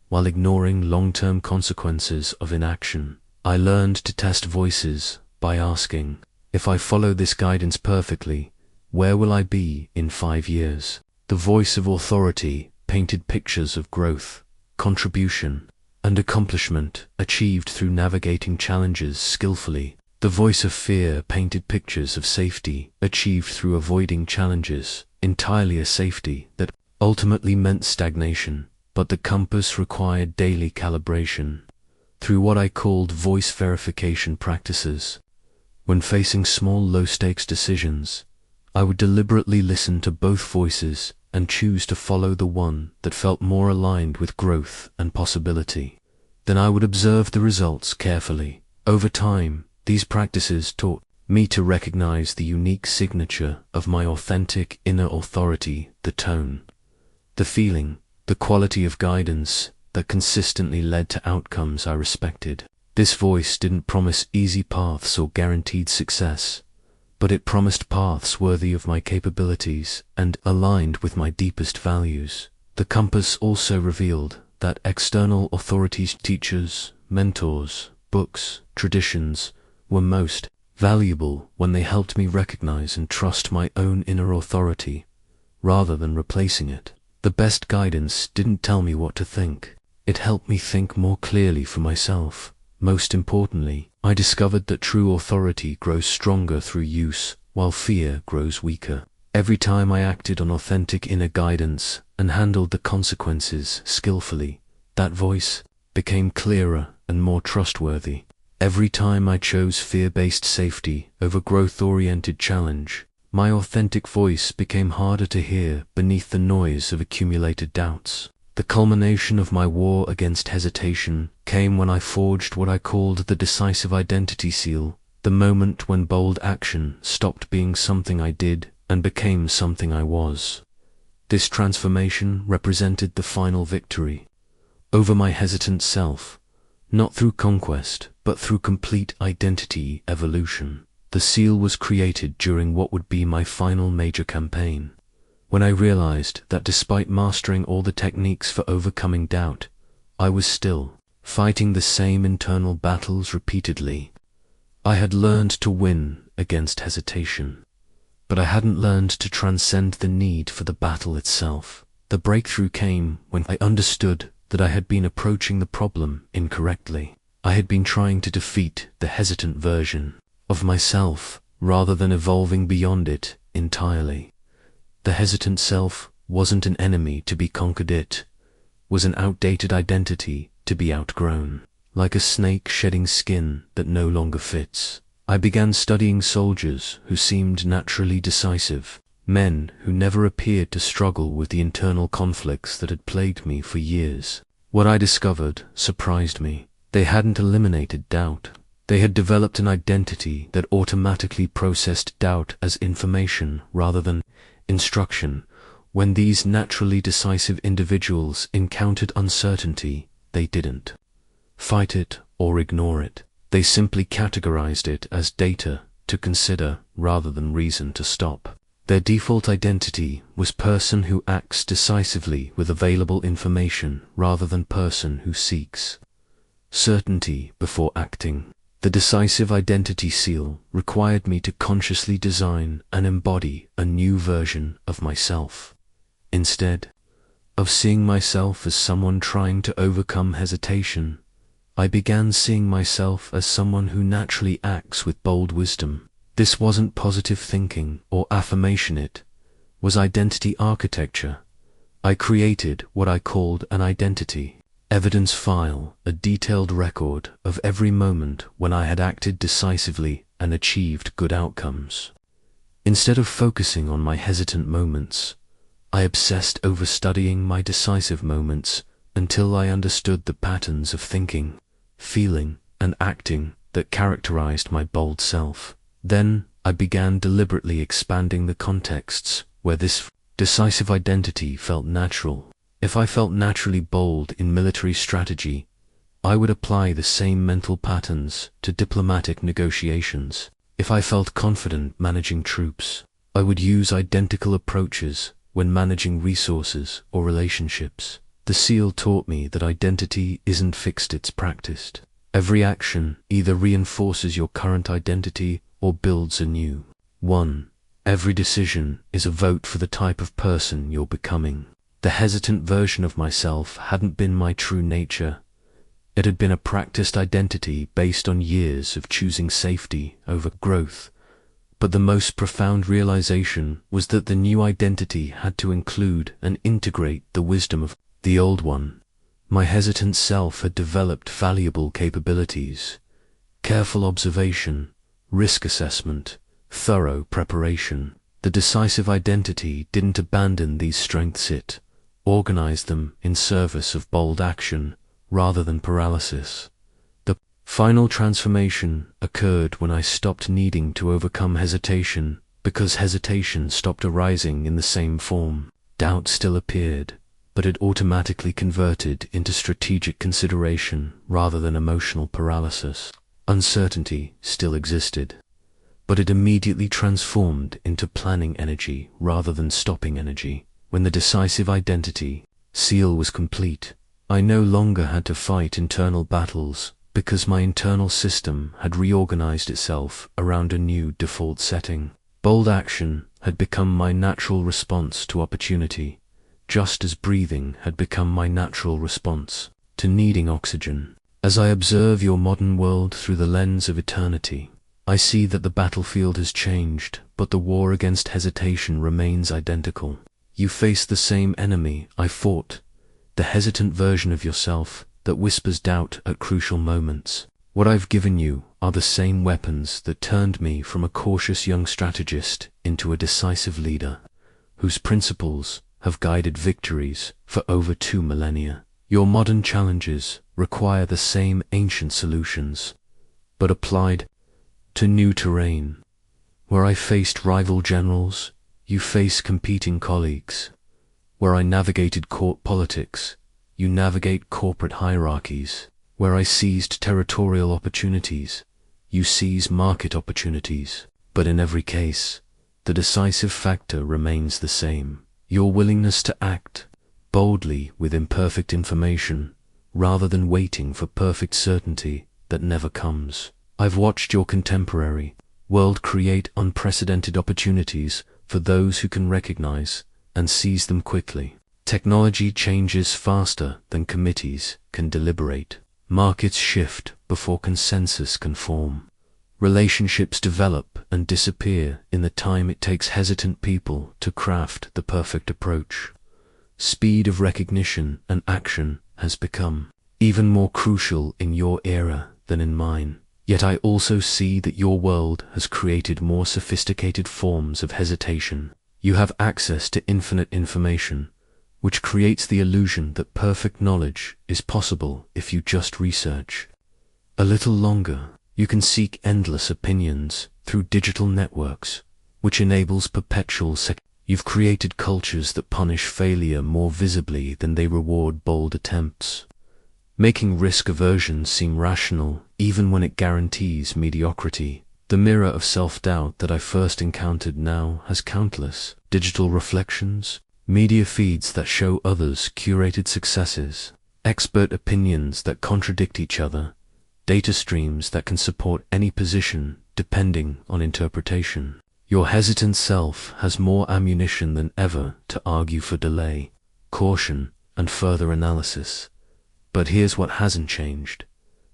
while ignoring long-term consequences of inaction. I learned to test voices by asking, if I follow this guidance perfectly, where will I be in 5 years? The voice of authority painted pictures of growth, contribution, and accomplishment achieved through navigating challenges skillfully. The voice of fear painted pictures of safety achieved through avoiding challenges, entirely a safety that ultimately meant stagnation, but the compass required daily calibration through what I called voice verification practices. When facing small, low-stakes decisions, I would deliberately listen to both voices and choose to follow the one that felt more aligned with growth and possibility. Then I would observe the results carefully. Over time, these practices taught me to recognize the unique signature of my authentic inner authority, the tone, the feeling, the quality of guidance that consistently led to outcomes I respected. This voice didn't promise easy paths or guaranteed success, but it promised paths worthy of my capabilities and aligned with my deepest values. The compass also revealed that external authorities, teachers, mentors, books, traditions, were most valuable when they helped me recognize and trust my own inner authority, rather than replacing it. The best guidance didn't tell me what to think. It helped me think more clearly for myself. Most importantly, I discovered that true authority grows stronger through use, while fear grows weaker. Every time I acted on authentic inner guidance and handled the consequences skillfully, that voice became clearer and more trustworthy. Every time I chose fear-based safety over growth-oriented challenge, my authentic voice became harder to hear beneath the noise of accumulated doubts. The culmination of my war against hesitation came when I forged what I called the Decisive identity seal, the moment when bold action stopped being something I did and became something I was. This transformation represented the final victory over my hesitant self, not through conquest, but through complete identity evolution. The seal was created during what would be my final major campaign, when I realized that despite mastering all the techniques for overcoming doubt, I was still fighting the same internal battles repeatedly. I had learned to win against hesitation, but I hadn't learned to transcend the need for the battle itself. The breakthrough came when I understood that I had been approaching the problem incorrectly. I had been trying to defeat the hesitant version of myself rather than evolving beyond it entirely. The hesitant self wasn't an enemy to be conquered, it was an outdated identity to be outgrown. Like a snake shedding skin that no longer fits, I began studying soldiers who seemed naturally decisive, men who never appeared to struggle with the internal conflicts that had plagued me for years. What I discovered surprised me. They hadn't eliminated doubt. They had developed an identity that automatically processed doubt as information rather than instruction. When these naturally decisive individuals encountered uncertainty, they didn't fight it or ignore it. They simply categorized it as data to consider rather than reason to stop. Their default identity was person who acts decisively with available information rather than person who seeks certainty before acting. The decisive identity seal required me to consciously design and embody a new version of myself. Instead of seeing myself as someone trying to overcome hesitation, I began seeing myself as someone who naturally acts with bold wisdom. This wasn't positive thinking or affirmation, it was identity architecture. I created what I called an identity evidence file, a detailed record of every moment when I had acted decisively and achieved good outcomes. Instead of focusing on my hesitant moments, I obsessed over studying my decisive moments until I understood the patterns of thinking, feeling, and acting that characterized my bold self. Then I began deliberately expanding the contexts where this decisive identity felt natural. If I felt naturally bold in military strategy, I would apply the same mental patterns to diplomatic negotiations. If I felt confident managing troops, I would use identical approaches when managing resources or relationships. The SEAL taught me that identity isn't fixed, it's practiced. Every action either reinforces your current identity or builds a new one. Every decision is a vote for the type of person you're becoming. The hesitant version of myself hadn't been my true nature. It had been a practiced identity based on years of choosing safety over growth. But the most profound realization was that the new identity had to include and integrate the wisdom of the old one. My hesitant self had developed valuable capabilities: careful observation, risk assessment, thorough preparation. The decisive identity didn't abandon these strengths, it organized them in service of bold action rather than paralysis. The final transformation occurred when I stopped needing to overcome hesitation because hesitation stopped arising in the same form. Doubt still appeared, but it automatically converted into strategic consideration rather than emotional paralysis. Uncertainty still existed, but it immediately transformed into planning energy rather than stopping energy. When the decisive identity, SEAL, was complete, I no longer had to fight internal battles because my internal system had reorganized itself around a new default setting. Bold action had become my natural response to opportunity, just as breathing had become my natural response to needing oxygen. As I observe your modern world through the lens of eternity, I see that the battlefield has changed, but the war against hesitation remains identical. You face the same enemy I fought, the hesitant version of yourself that whispers doubt at crucial moments. What I've given you are the same weapons that turned me from a cautious young strategist into a decisive leader, whose principles have guided victories for over 2 millennia. Your modern challenges require the same ancient solutions, but applied to new terrain. Where I faced rival generals, you face competing colleagues. Where I navigated court politics, you navigate corporate hierarchies. Where I seized territorial opportunities, you seize market opportunities. But in every case, the decisive factor remains the same: your willingness to act boldly with imperfect information, rather than waiting for perfect certainty that never comes. I've watched your contemporary world create unprecedented opportunities for those who can recognize and seize them quickly. Technology changes faster than committees can deliberate. Markets shift before consensus can form. Relationships develop and disappear in the time it takes hesitant people to craft the perfect approach. Speed of recognition and action has become even more crucial in your era than in mine. Yet I also see that your world has created more sophisticated forms of hesitation. You have access to infinite information, which creates the illusion that perfect knowledge is possible if you just research a little longer. You can seek endless opinions through digital networks, which enables perpetual You've created cultures that punish failure more visibly than they reward bold attempts, making risk aversion seem rational even when it guarantees mediocrity. The mirror of self-doubt that I first encountered now has countless digital reflections, media feeds that show others' curated successes, expert opinions that contradict each other, data streams that can support any position depending on interpretation. Your hesitant self has more ammunition than ever to argue for delay, caution, and further analysis. But here's what hasn't changed: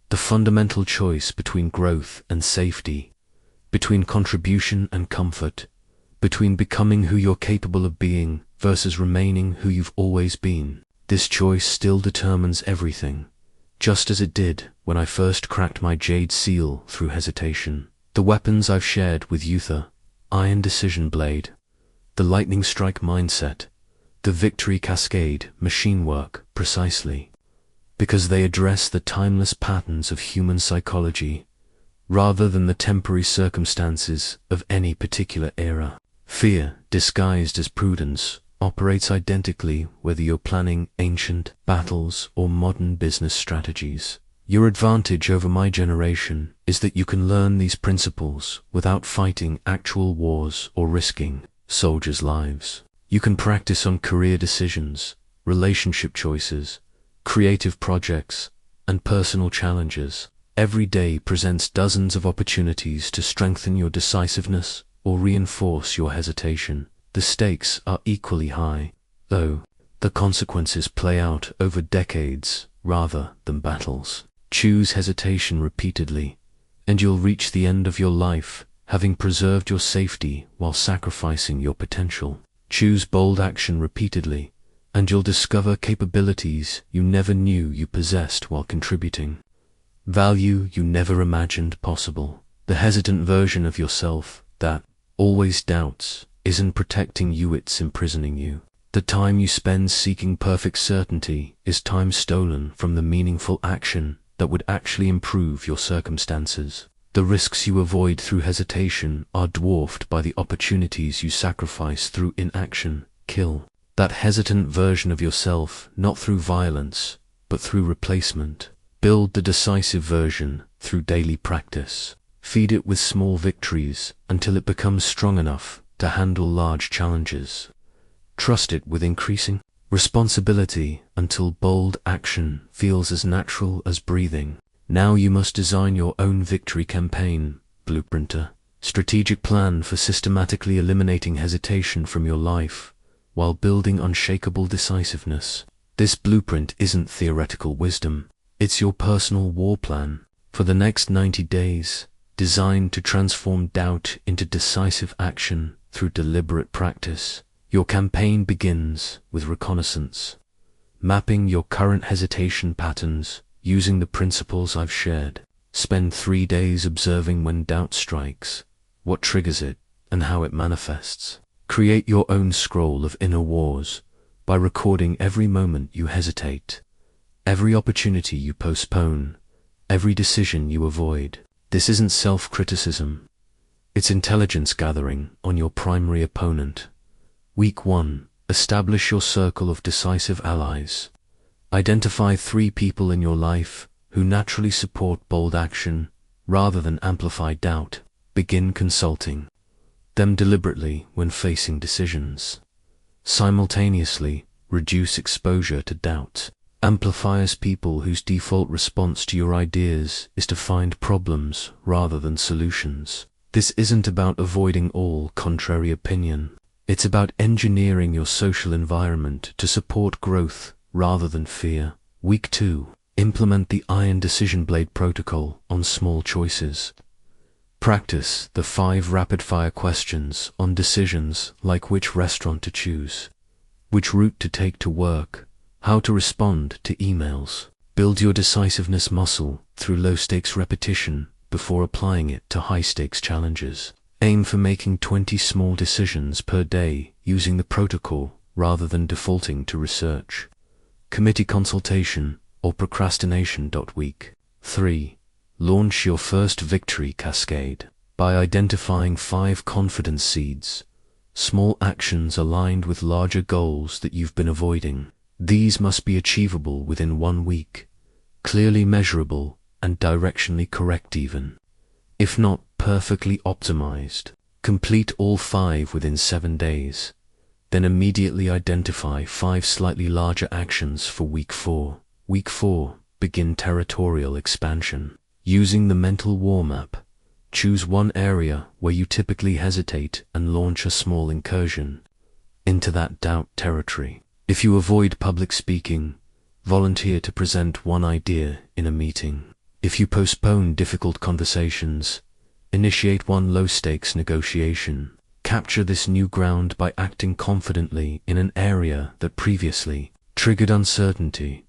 the fundamental choice between growth and safety, between contribution and comfort, between becoming who you're capable of being versus remaining who you've always been. This choice still determines everything, just as it did when I first cracked my jade seal through hesitation. The weapons I've shared with you: the iron decision blade, the lightning strike mindset, the victory cascade machine work precisely because they address the timeless patterns of human psychology, rather than the temporary circumstances of any particular era. Fear, disguised as prudence, operates identically whether you're planning ancient battles or modern business strategies. Your advantage over my generation is that you can learn these principles without fighting actual wars or risking soldiers' lives. You can practice on career decisions, relationship choices, creative projects, and personal challenges. Every day presents dozens of opportunities to strengthen your decisiveness or reinforce your hesitation. The stakes are equally high, though the consequences play out over decades rather than battles. Choose hesitation repeatedly, and you'll reach the end of your life having preserved your safety while sacrificing your potential. Choose bold action repeatedly, and you'll discover capabilities you never knew you possessed while contributing. Value you never imagined possible. The hesitant version of yourself that always doubts isn't protecting you, it's imprisoning you. The time you spend seeking perfect certainty is time stolen from the meaningful action that would actually improve your circumstances. The risks you avoid through hesitation are dwarfed by the opportunities you sacrifice through inaction. Kill that hesitant version of yourself not through violence, but through replacement. Build the decisive version through daily practice. Feed it with small victories until it becomes strong enough to handle large challenges. Trust it with increasing responsibility until bold action feels as natural as breathing. Now you must design your own victory campaign, blueprinter. Strategic plan for systematically eliminating hesitation from your life while building unshakable decisiveness. This blueprint isn't theoretical wisdom. It's your personal war plan for the next 90 days, designed to transform doubt into decisive action through deliberate practice. Your campaign begins with reconnaissance, mapping your current hesitation patterns using the principles I've shared. Spend 3 days observing when doubt strikes, what triggers it, and how it manifests. Create your own scroll of inner wars by recording every moment you hesitate, every opportunity you postpone, every decision you avoid. This isn't self-criticism. It's intelligence gathering on your primary opponent. Week 1. Establish your circle of decisive allies. Identify 3 people in your life who naturally support bold action rather than amplify doubt. Begin consulting them deliberately when facing decisions. Simultaneously, reduce exposure to doubt. Amplifiers people whose default response to your ideas is to find problems rather than solutions. This isn't about avoiding all contrary opinion. It's about engineering your social environment to support growth rather than fear. Week 2. Implement the Iron Decision Blade protocol on small choices. Practice the 5 rapid-fire questions on decisions like which restaurant to choose, which route to take to work, how to respond to emails. Build your decisiveness muscle through low-stakes repetition before applying it to high-stakes challenges. Aim for making 20 small decisions per day using the protocol rather than defaulting to research, committee consultation, or procrastination. Week 3. Launch your first victory cascade by identifying 5 confidence seeds, small actions aligned with larger goals that you've been avoiding. These must be achievable within 1 week, clearly measurable and directionally correct even, if not perfectly optimized. Complete all 5 within 7 days, then immediately identify 5 slightly larger actions for week 4. Week 4. Begin territorial expansion. Using the mental war map, choose one area where you typically hesitate and launch a small incursion into that doubt territory. If you avoid public speaking, volunteer to present one idea in a meeting. If you postpone difficult conversations, initiate one low-stakes negotiation. Capture this new ground by acting confidently in an area that previously triggered uncertainty.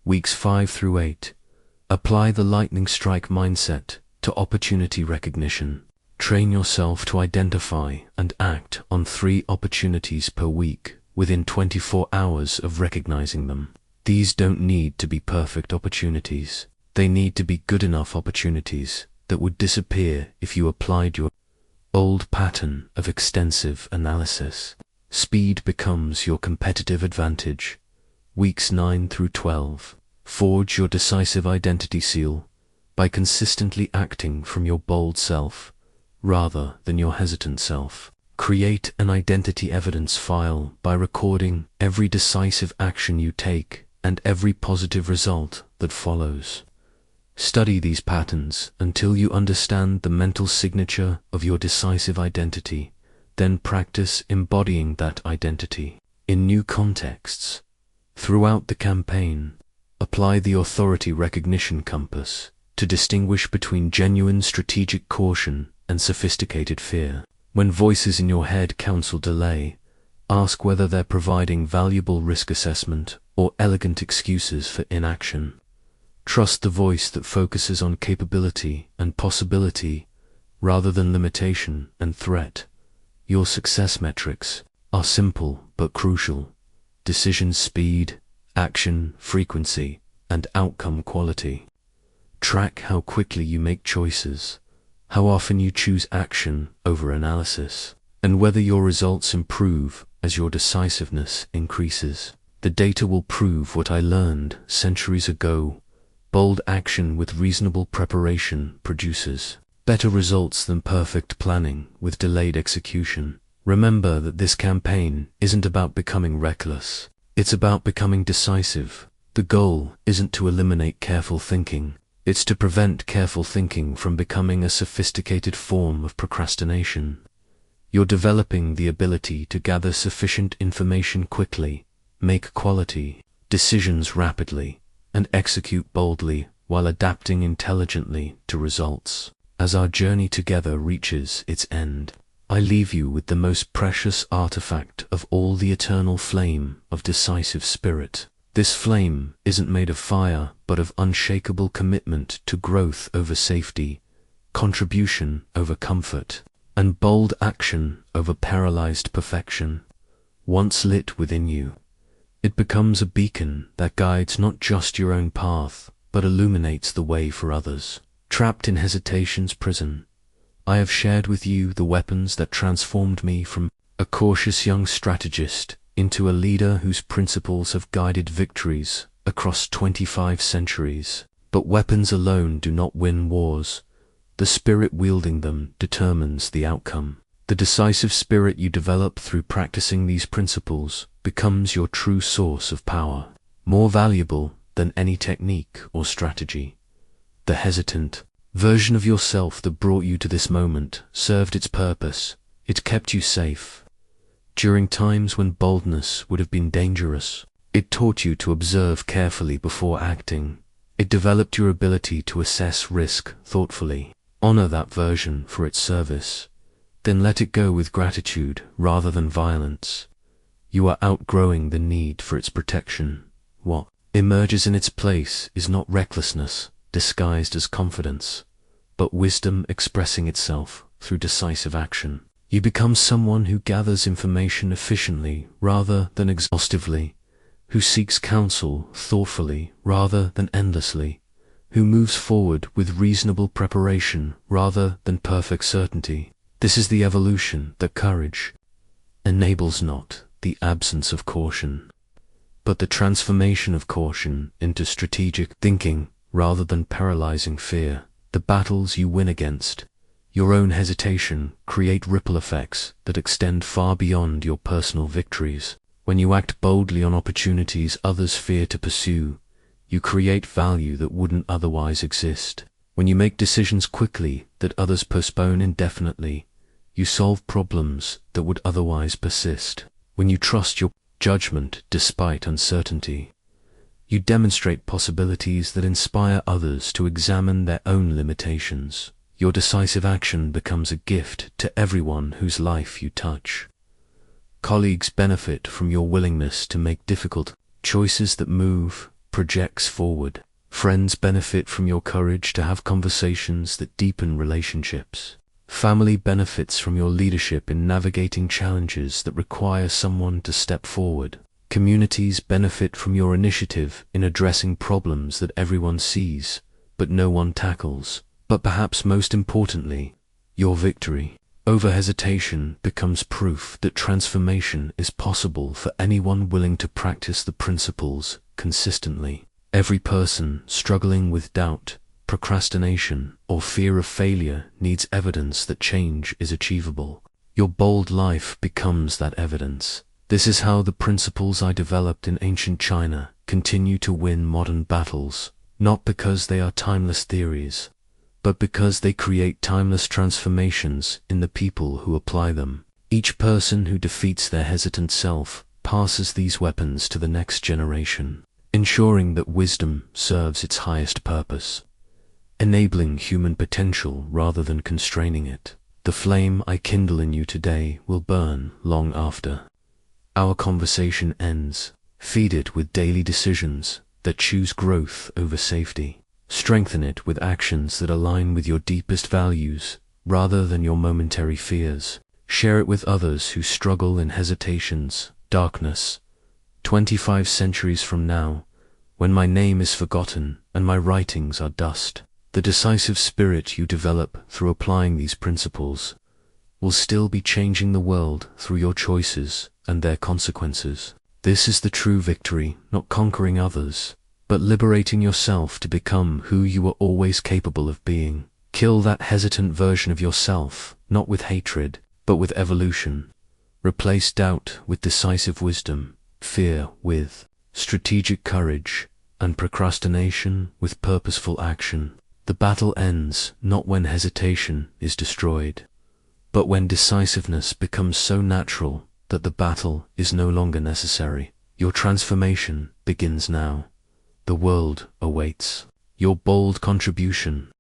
Weeks 5 through 8. Apply the lightning strike mindset to opportunity recognition. Train yourself to identify and act on 3 opportunities per week within 24 hours of recognizing them. These don't need to be perfect opportunities. They need to be good enough opportunities that would disappear if you applied your old pattern of extensive analysis. Speed becomes your competitive advantage. Weeks 9 through 12. Forge your decisive identity seal by consistently acting from your bold self rather than your hesitant self. Create an identity evidence file by recording every decisive action you take and every positive result that follows. Study these patterns until you understand the mental signature of your decisive identity, then practice embodying that identity in new contexts. Throughout the campaign, apply the authority recognition compass to distinguish between genuine strategic caution and sophisticated fear. When voices in your head counsel delay, ask whether they're providing valuable risk assessment or elegant excuses for inaction. Trust the voice that focuses on capability and possibility rather than limitation and threat. Your success metrics are simple but crucial: decision speed, action frequency, and outcome quality. Track how quickly you make choices, how often you choose action over analysis, and whether your results improve as your decisiveness increases. The data will prove what I learned centuries ago: bold action with reasonable preparation produces better results than perfect planning with delayed execution. Remember that this campaign isn't about becoming reckless. It's about becoming decisive. The goal isn't to eliminate careful thinking. It's to prevent careful thinking from becoming a sophisticated form of procrastination. You're developing the ability to gather sufficient information quickly, make quality decisions rapidly, and execute boldly while adapting intelligently to results. As our journey together reaches its end, I leave you with the most precious artifact of all, the eternal flame of decisive spirit. This flame isn't made of fire, but of unshakable commitment to growth over safety, contribution over comfort, and bold action over paralyzed perfection. Once lit within you, it becomes a beacon that guides not just your own path, but illuminates the way for others. Trapped in hesitation's prison, I have shared with you the weapons that transformed me from a cautious young strategist into a leader whose principles have guided victories across 25 centuries. But weapons alone do not win wars. The spirit wielding them determines the outcome. The decisive spirit you develop through practicing these principles becomes your true source of power, more valuable than any technique or strategy. The hesitant version of yourself that brought you to this moment served its purpose. It kept you safe during times when boldness would have been dangerous. It taught you to observe carefully before acting. It developed your ability to assess risk thoughtfully. Honor that version for its service. Then let it go with gratitude rather than violence. You are outgrowing the need for its protection. What emerges in its place is not recklessness disguised as confidence, but wisdom expressing itself through decisive action. You become someone who gathers information efficiently rather than exhaustively, who seeks counsel thoughtfully rather than endlessly, who moves forward with reasonable preparation rather than perfect certainty. This is the evolution that courage enables, not the absence of caution, but the transformation of caution into strategic thinking rather than paralyzing fear. The battles you win against your own hesitation create ripple effects that extend far beyond your personal victories. When you act boldly on opportunities others fear to pursue, you create value that wouldn't otherwise exist. When you make decisions quickly that others postpone indefinitely, you solve problems that would otherwise persist. When you trust your judgment despite uncertainty, you demonstrate possibilities that inspire others to examine their own limitations. Your decisive action becomes a gift to everyone whose life you touch. Colleagues benefit from your willingness to make difficult choices that move projects forward. Friends benefit from your courage to have conversations that deepen relationships. Family benefits from your leadership in navigating challenges that require someone to step forward. Communities benefit from your initiative in addressing problems that everyone sees, but no one tackles. But perhaps most importantly, your victory over hesitation becomes proof that transformation is possible for anyone willing to practice the principles consistently. Every person struggling with doubt, procrastination, or fear of failure needs evidence that change is achievable. Your bold life becomes that evidence. This is how the principles I developed in ancient China continue to win modern battles, not because they are timeless theories, but because they create timeless transformations in the people who apply them. Each person who defeats their hesitant self passes these weapons to the next generation, ensuring that wisdom serves its highest purpose, enabling human potential rather than constraining it. The flame I kindle in you today will burn long after our conversation ends. Feed it with daily decisions that choose growth over safety. Strengthen it with actions that align with your deepest values rather than your momentary fears. Share it with others who struggle in hesitations, darkness. 25 centuries from now, when my name is forgotten and my writings are dust, the decisive spirit you develop through applying these principles will still be changing the world through your choices and their consequences. This is the true victory, not conquering others, but liberating yourself to become who you were always capable of being. Kill that hesitant version of yourself, not with hatred, but with evolution. Replace doubt with decisive wisdom, fear with strategic courage, and procrastination with purposeful action. The battle ends not when hesitation is destroyed, but when decisiveness becomes so natural that the battle is no longer necessary. Your transformation begins now. The world awaits your bold contribution.